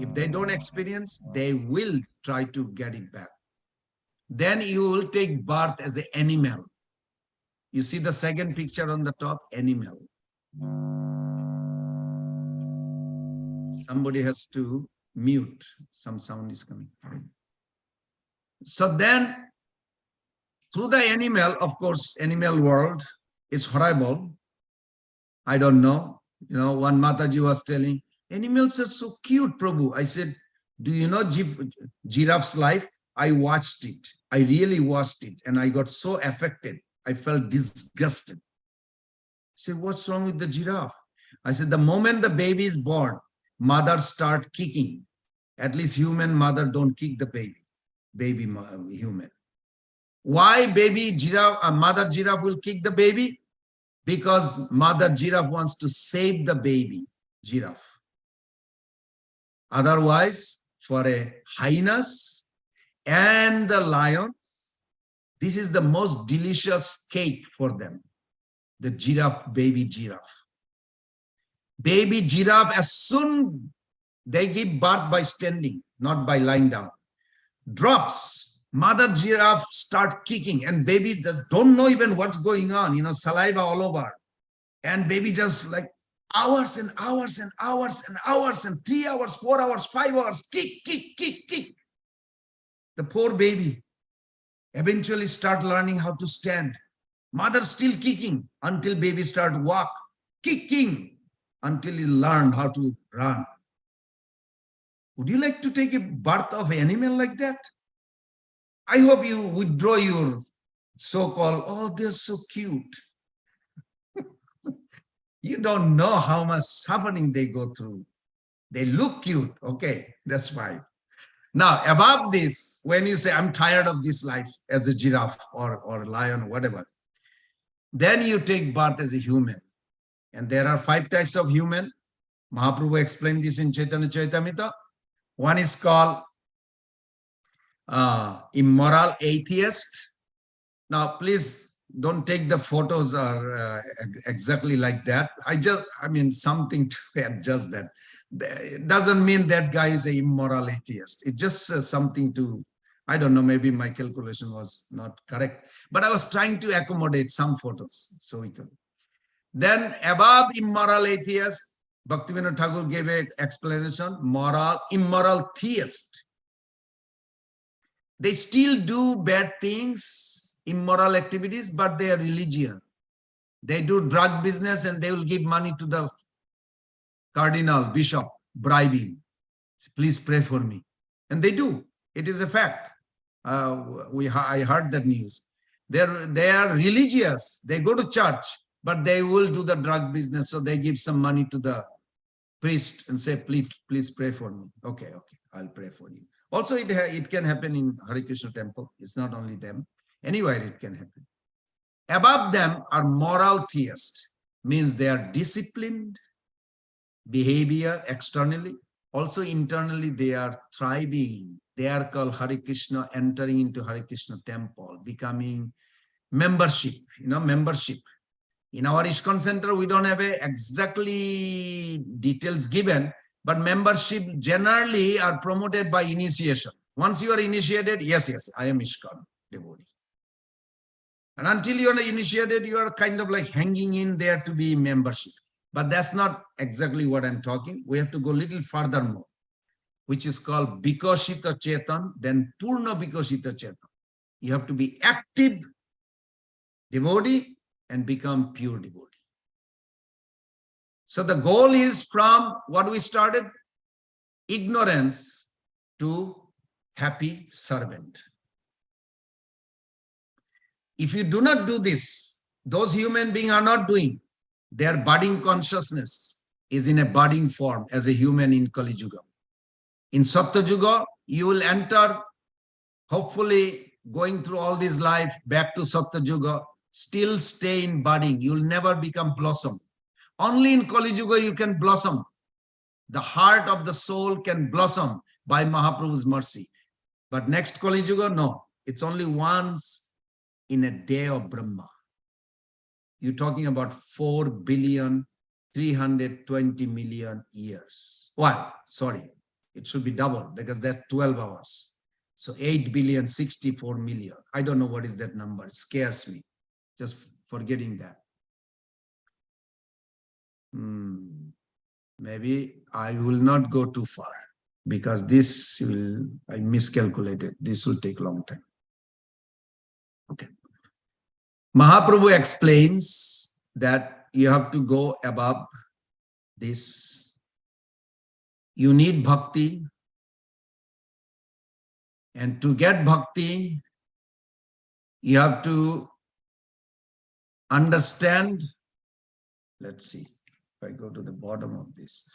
If they don't experience, they will try to get it back. Then you will take birth as an animal. You see the second picture on the top, animal. Somebody has to mute. Some sound is coming. So then, through the animal, of course, animal world is horrible. I don't know. One Mataji was telling, animals are so cute, Prabhu. I said, do you know giraffe's life? I watched it. I really watched it. And I got so affected. I felt disgusted. I said, what's wrong with the giraffe? I said, the moment the baby is born, mothers start kicking. At least human mother don't kick the baby human. Why baby giraffe, mother giraffe will kick the baby? Because mother giraffe wants to save the baby giraffe. Otherwise, for a hyenas and the lions, this is the most delicious cake for them. The giraffe, baby giraffe. Baby giraffe, as soon they give birth by standing, not by lying down, drops, mother giraffe start kicking, and baby don't know even what's going on, saliva all over. And baby just like hours and hours and hours and hours and 3 hours, 4 hours, 5 hours, kick, kick, kick, kick. The poor baby eventually start learning how to stand. Mother still kicking until baby start walk, kicking until he learn how to run. Would you like to take a birth of an animal like that? I hope you withdraw your so-called, oh, they're so cute. You don't know how much suffering they go through. They look cute. Okay, that's fine. Now, above this, when you say, I'm tired of this life as a giraffe or a lion or whatever, then you take birth as a human. And there are 5 types of human. Mahaprabhu explained this in Chaitanya Charitamrita. One is called immoral atheist. Now, please don't take the photos are exactly like that. I mean, something to adjust that. It doesn't mean that guy is an immoral atheist. It's just something to, I don't know, maybe my calculation was not correct, but I was trying to accommodate some photos so we could. Then above immoral atheist, Bhaktivinoda Thakur gave an explanation, immoral theist. They still do bad things, immoral activities, but they are religion. They do drug business and they will give money to the cardinal, bishop, bribing. Please pray for me. And they do. It is a fact. I heard that news. They are religious. They go to church, but they will do the drug business. So they give some money to the priest and say, please pray for me. Okay, I'll pray for you. Also, it can happen in Hare Krishna temple. It's not only them. Anywhere it can happen. Above them are moral theists. Means they are disciplined behavior externally. Also internally, they are thriving. They are called Hare Krishna, entering into Hare Krishna temple, becoming membership, membership. In our ISKCON center, we don't have exactly details given, but membership generally are promoted by initiation. Once you are initiated, yes, I am ISKCON devotee. And until you are initiated, you are kind of like hanging in there to be membership. But that's not exactly what I'm talking. We have to go a little furthermore, which is called Bikoshita Chetan, then Purna Bikoshita Chetan. You have to be active devotee and become pure devotee. So the goal is from what we started, ignorance to happy servant. If you do not do this, those human beings are not doing. Their budding consciousness is in a budding form as a human in Kali Yuga. In Satya Yuga, you will enter, hopefully going through all this life back to Satya Yuga, still stay in budding. You will never become blossom. Only in Kali Yuga you can blossom. The heart of the soul can blossom by Mahaprabhu's mercy. But next Kali Yuga, no. It's only once in a day of Brahma. You're talking about 4,320,000,000 years. Well, sorry, it should be double because that's 12 hours. So 8,064,000,000. I don't know what is that number. It scares me. Just forgetting that. Maybe I will not go too far. because this will, I miscalculated. This will take a long time. Okay. Mahaprabhu explains that you have to go above this. You need bhakti. And to get bhakti, you have to understand. Let's see if I go to the bottom of this.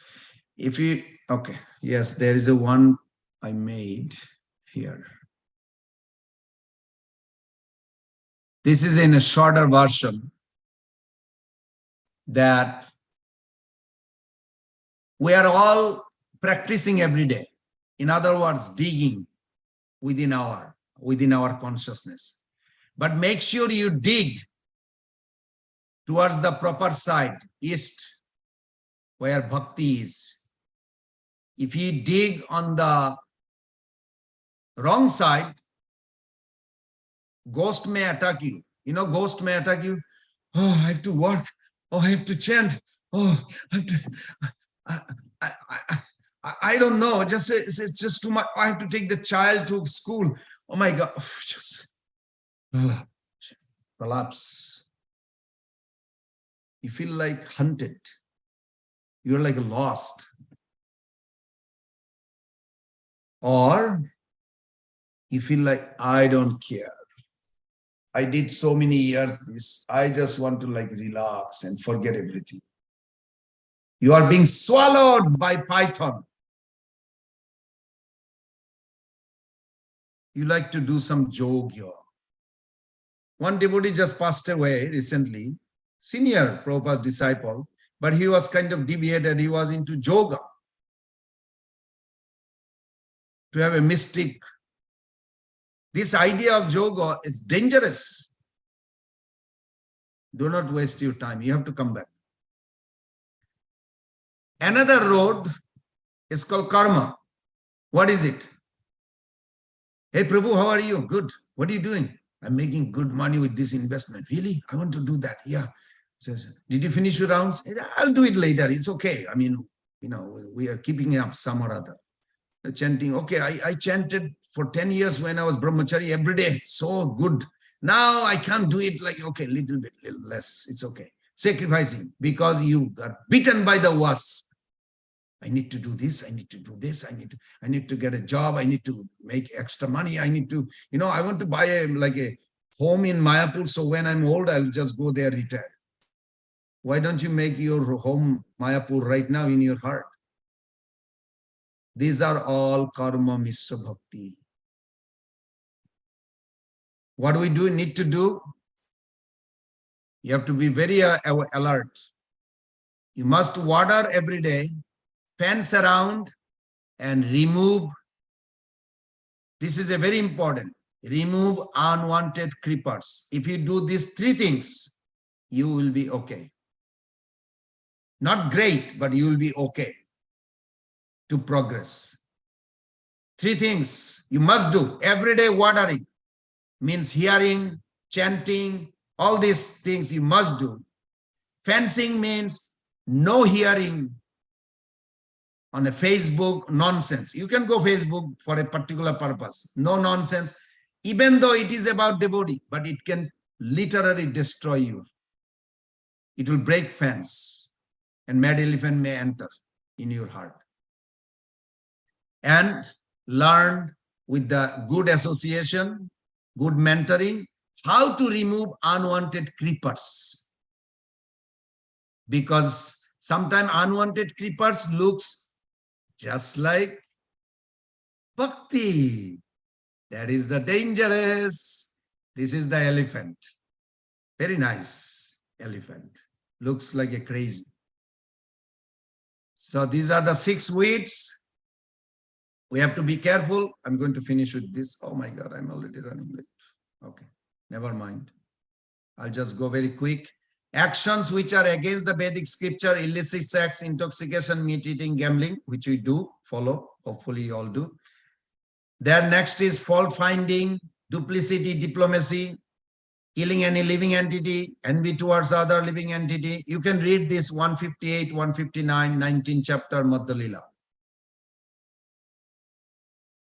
If you, okay, yes, there is a one I made here. This is in a shorter version that we are all practicing every day. In other words, digging within our consciousness. But make sure you dig towards the proper side, east, where bhakti is. If you dig on the wrong side, ghost may attack you. You know, ghost may attack you. Oh, I have to work. Oh, I have to chant. Oh, I have to. I don't know. It's just too much. I have to take the child to school. Oh my God. Just collapse. You feel like hunted. You're like lost. Or you feel like, I don't care. I did so many years this. I just want to like relax and forget everything. You are being swallowed by python. You like to do some yoga. One devotee just passed away recently, senior Prabhupada's disciple, but he was kind of deviated. He was into yoga. To have a mystic. This idea of yoga is dangerous. Do not waste your time. You have to come back. Another road is called karma. What is it? Hey, Prabhu, how are you? Good. What are you doing? I'm making good money with this investment. Really? I want to do that. Yeah. So, did you finish your rounds? I'll do it later. It's okay. I mean, you know, we are keeping up some or other. The chanting. Okay, I chanted for 10 years when I was brahmachari every day. So good. Now I can't do it like, okay, little bit, little less. It's okay. Sacrificing because you got bitten by the wasp. I need to do this. I need to do this. I need to get a job. I need to make extra money. I need to, you know, I want to buy a home in Mayapur. So when I'm old, I'll just go there, retire. Why don't you make your home Mayapur right now in your heart? These are all karma mishra bhakti. What do we need to do? You have to be very alert. You must water every day, fence around and remove. This is a very important. Remove unwanted creepers. If you do these three things, you will be okay. Not great, but you will be okay to progress. Three things you must do. Everyday watering means hearing, chanting, all these things you must do. Fencing means no hearing on a Facebook nonsense. You can go Facebook for a particular purpose. No nonsense, even though it is about devotee, but it can literally destroy you. It will break fence and mad elephant may enter in your heart. And learn with the good association, good mentoring, how to remove unwanted creepers. Because sometimes unwanted creepers looks just like bhakti. That is the dangerous. This is the elephant. Very nice elephant. Looks like a crazy. So these are the 6 weeds. We have to be careful. I'm going to finish with this. Oh my God, I'm already running late. Okay, never mind. I'll just go very quick. Actions which are against the Vedic scripture, illicit sex, intoxication, meat eating, gambling, which we do follow. Hopefully you all do. Then next is fault finding, duplicity, diplomacy, killing any living entity, envy towards other living entity. You can read this 158, 159, 19th chapter Madhya Lila.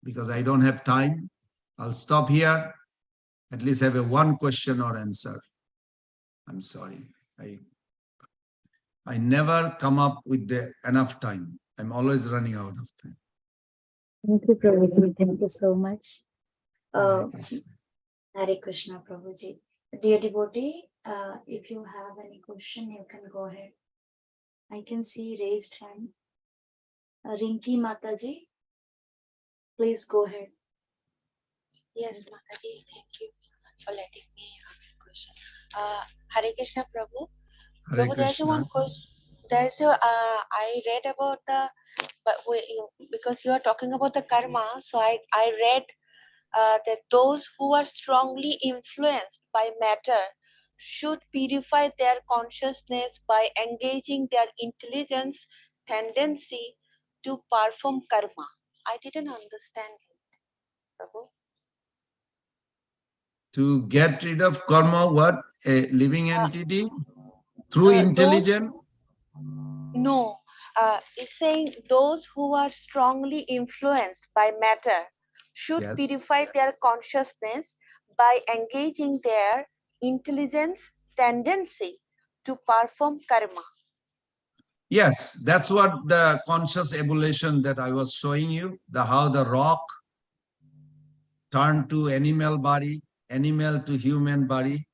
because I don't have time. I'll stop here. At least have a one question or answer. I'm sorry. I never come up with enough time. I'm always running out of time. Thank you, Prabhuji. Thank you so much. Hare Krishna. Hare Krishna, Prabhuji. Dear devotee, if you have any question, you can go ahead. I can see raised hand. Rinki Mataji, please go ahead. Yes, Mataji, thank you for letting me answer the question. Hare Krishna, Prabhu. Hare Prabhu, there's Krishna. one question. I read about because you are talking about the karma, so I read that those who are strongly influenced by matter should purify their consciousness by engaging their intelligence tendency to perform karma. I didn't understand it, Prabhu. To get rid of karma, what? A living entity? Through intelligence? No, it's saying those who are strongly influenced by matter should Yes. purify their consciousness by engaging their intelligence tendency to perform karma. Yes, that's what the conscious evolution that I was showing you, how the rock turned to animal body, animal to human body,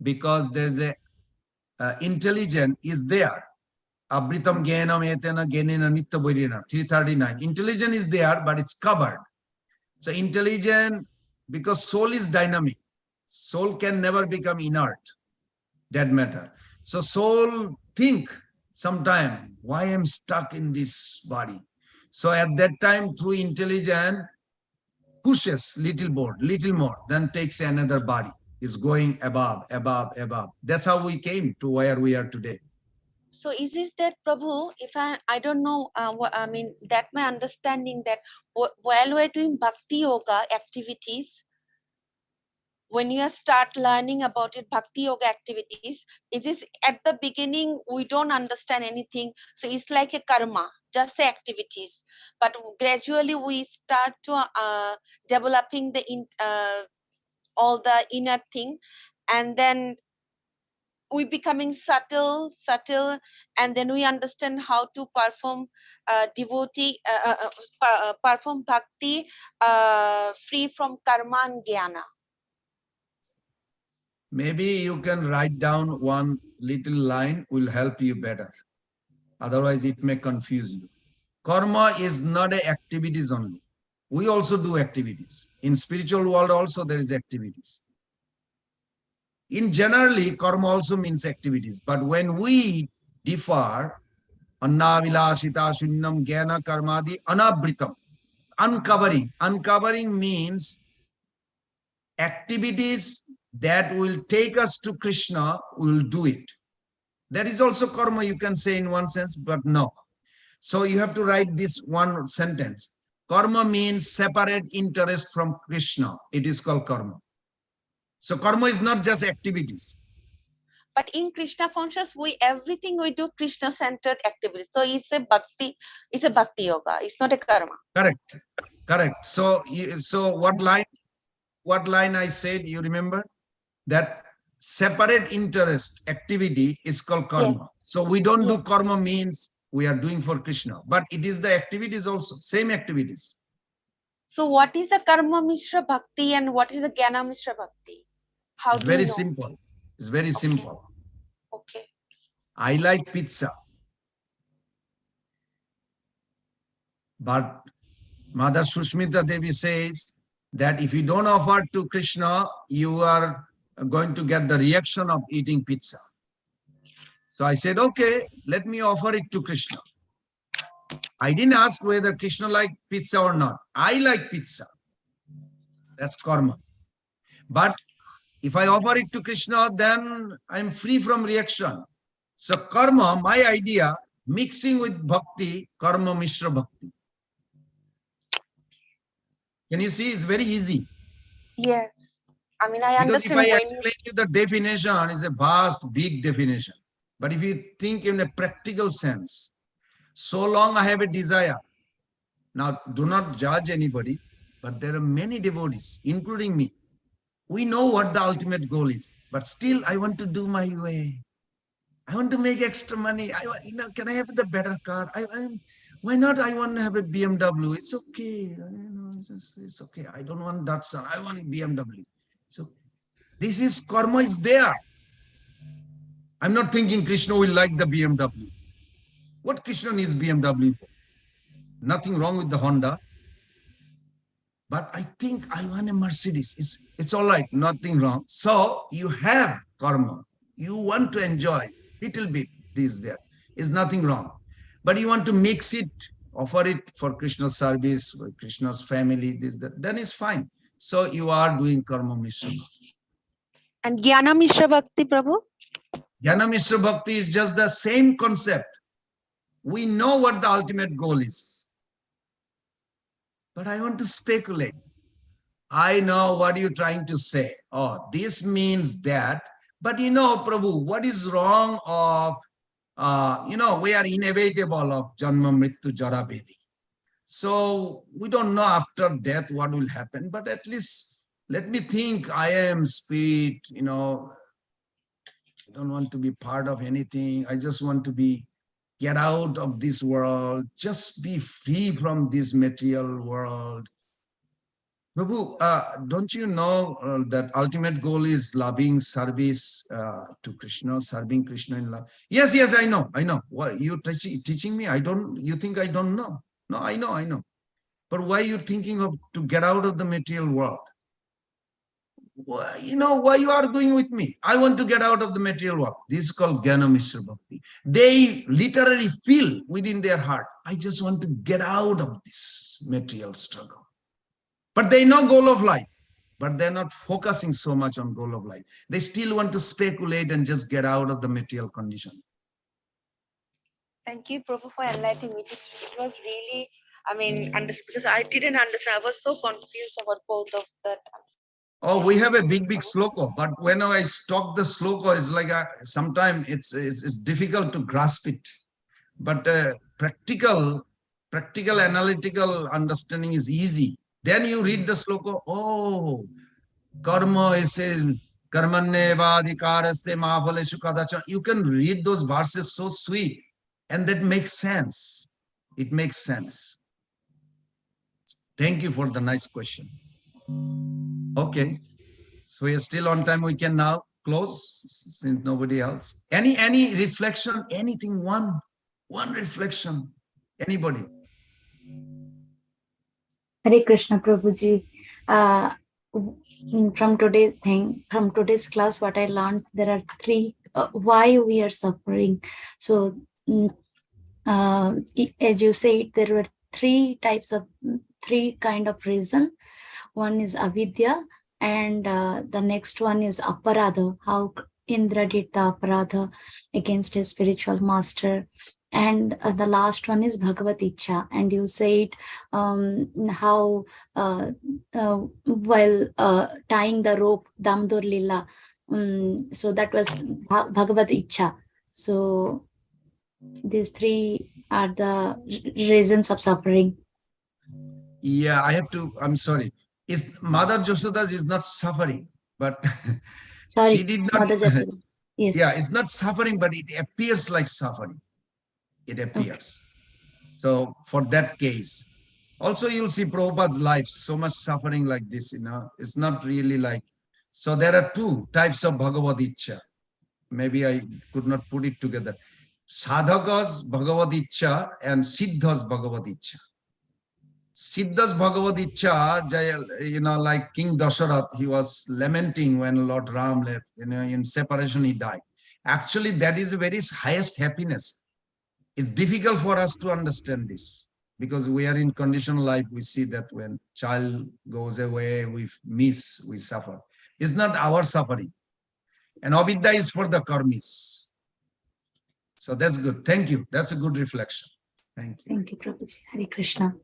because there's a intelligence is there. Abritam Gyanam Etena Gyanena Nitya Boirina, 339. Intelligence is there, but it's covered. So intelligence, because soul is dynamic, soul can never become inert, dead matter. So soul think sometime, why I'm stuck in this body? So at that time, through intelligence, pushes little more, then takes another body, is going above. That's how we came to where we are today. So is it that, Prabhu, if I don't know, I mean, that my understanding that while we're doing bhakti yoga activities, when you start learning about it, bhakti yoga activities, it is at the beginning, we don't understand anything. So it's like a karma, just the activities. But gradually we start to developing all the inner thing. And then we becoming subtle, and then we understand how to perform perform bhakti free from karma and jnana. Maybe you can write down one little line, will help you better. Otherwise, it may confuse you. Karma is not a activities only. We also do activities. In spiritual world also there is activities. In generally, karma also means activities. But when we differ, anna vilashita shunyam jnana karmadi anabritam, uncovering means activities that will take us to Krishna, we will do it. That is also karma, you can say in one sense, but no. So you have to write this one sentence. Karma means separate interest from Krishna. It is called karma. So karma is not just activities. But in Krishna conscious, everything we do Krishna centered activities. So it's a bhakti yoga. It's not a karma. Correct. So what line I said, you remember? That separate interest activity is called karma. Yes. So we don't do karma means we are doing for Krishna, but it is the activities also, same activities. So what is the karma mishra bhakti and what is the jnana mishra bhakti? It's very simple. It's very simple. Okay. I like pizza, but Mother Sushmita Devi says that if you don't offer to Krishna, you are going to get the reaction of eating pizza. So I said, okay, let me offer it to Krishna. I didn't ask whether Krishna liked pizza or not. I like pizza. That's karma. But if I offer it to Krishna, then I'm free from reaction. So karma, my idea, mixing with bhakti, karma mishra bhakti. Can you see? It's very easy. Yes. I mean, I understand. Because if I explain you the definition, it's a vast, big definition. But if you think in a practical sense, so long I have a desire. Now, do not judge anybody. but there are many devotees, including me. We know what the ultimate goal is, but still I want to do my way. I want to make extra money. Can I have the better car? Why not? I want to have a BMW. It's okay. It's okay. I don't want Datsun. I want BMW. So this is karma is there. I'm not thinking Krishna will like the BMW. What Krishna needs BMW for? Nothing wrong with the Honda. But I think I want a Mercedes. It's all right. Nothing wrong. So you have karma. You want to enjoy little bit this there. Is nothing wrong. But you want to mix it, offer it for Krishna's service, for Krishna's family, this, that, then it's fine. So you are doing karma mishra. And Jnana Mishra Bhakti, Prabhu? Jnana Mishra Bhakti is just the same concept. We know what the ultimate goal is. But I want to speculate. I know what you're trying to say. Oh, this means that. But Prabhu, what is wrong of, we are inevitable of Janma Mrityu Jara Bedi. So we don't know after death what will happen, but at least let me think I am spirit, I don't want to be part of anything. I just want to get out of this world, just be free from this material world. Prabhu, don't you know that ultimate goal is loving service to Krishna, serving Krishna in love? Yes, I know. What you teaching me? You think I don't know? No, I know. But why are you thinking of to get out of the material world? Why you are doing with me? I want to get out of the material world. This is called Jnana Mishra Bhakti. They literally feel within their heart, I just want to get out of this material struggle. But they know goal of life, but they're not focusing so much on goal of life. They still want to speculate and just get out of the material condition. Thank you, Prabhu, for enlightening me. It was really, because I didn't understand. I was so confused about both of that. Oh, we have a big sloka, but when I talk the sloka, it's like sometimes it's difficult to grasp it. But practical analytical understanding is easy. Then you read the sloka, oh, karma is karmanne vadikaraste mahaleshu kadacha. You can read those verses so sweet, and that makes sense. It makes sense. Thank you for the nice question. Okay, so we are still on time. We can now close since nobody else. Any reflection? Anything? One reflection. Anybody? Hare Krishna Prabhuji. From today's class, what I learned, there are three why we are suffering. So, as you said, there were three kind of reason. One is avidya, and the next one is aparadha, how Indra did the aparadha against his spiritual master. And the last one is Bhagavad Ichcha. And you said how while tying the rope, Damdur Lila, so that was Bhagavad Ichcha. So these three are the reasons of suffering. Yeah, I'm sorry. Mother Joshodas is not suffering, but Sorry, she did not. Mother Jashoda. Yes. Yeah, it's not suffering, but it appears like suffering. It appears. Okay. So for that case, also you'll see Prabhupada's life, so much suffering like this, it's not really like, so there are two types of Bhagavad Ichcha. Maybe I could not put it together. Sadhaka's Bhagavad Ichcha and Siddha's Bhagavad Ichcha. Siddha's Bhagavad Ichcha, like King Dasharath, he was lamenting when Lord Ram left, in separation he died. Actually, that is the very highest happiness. It's difficult for us to understand this because we are in conditional life. We see that when child goes away, we suffer. It's not our suffering. And avidya is for the karmis. So that's good. Thank you. That's a good reflection. Thank you. Thank you, Prabhuji. Hare Krishna.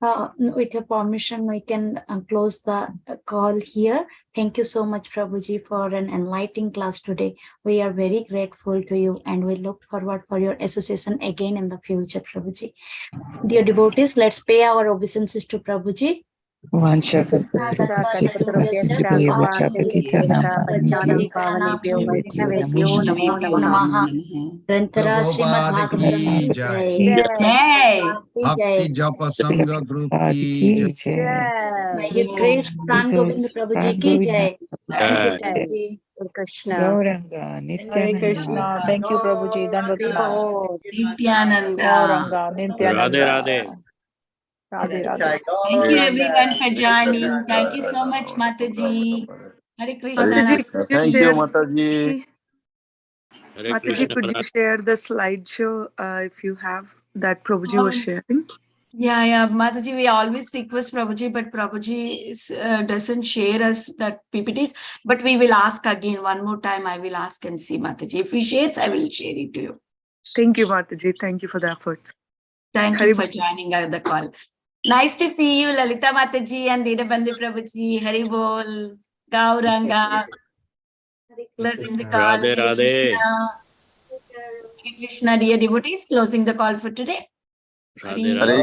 With your permission, we can close the call here. Thank you so much, Prabhuji, for an enlightening class today. We are very grateful to you and we look forward for your association again in the future, Prabhuji. Dear devotees, let's pay our obeisances to Prabhuji. Grantara Srimad Bhagavatam ki jai. Bhakti Japa Sangha Group ki jai. By His Grace, Pran Govind Prabhuji ki jai. Thank you, Prabhuji. Krishna. Hare Krishna. Thank you, Prabhuji. Dandavat Pranam. Nityananda. Gauranga, Nityananda. Radhe Radhe. Radhe Radhe. Thank you everyone for joining. Thank you so much, Mataji. Hare Krishna. Thank you, Mataji. Hare Mataji, Krishna. could you share the slideshow if you have that Prabhuji was sharing? Yeah, Mataji, we always request Prabhuji, but Prabhuji doesn't share us that PPTs. But we will ask again one more time. I will ask and see, Mataji. If he shares, I will share it to you. Thank you, Mataji. Thank you for the efforts. Thank you for joining the call. Nice to see you, Lalita Mataji and Dinabandhu Prabhuji. Hari Bol, Gauranga. Closing the call. Radhe Hare Radhe. Krishna. Hare Krishna, dear devotees, closing the call for today. Radhe Radhe.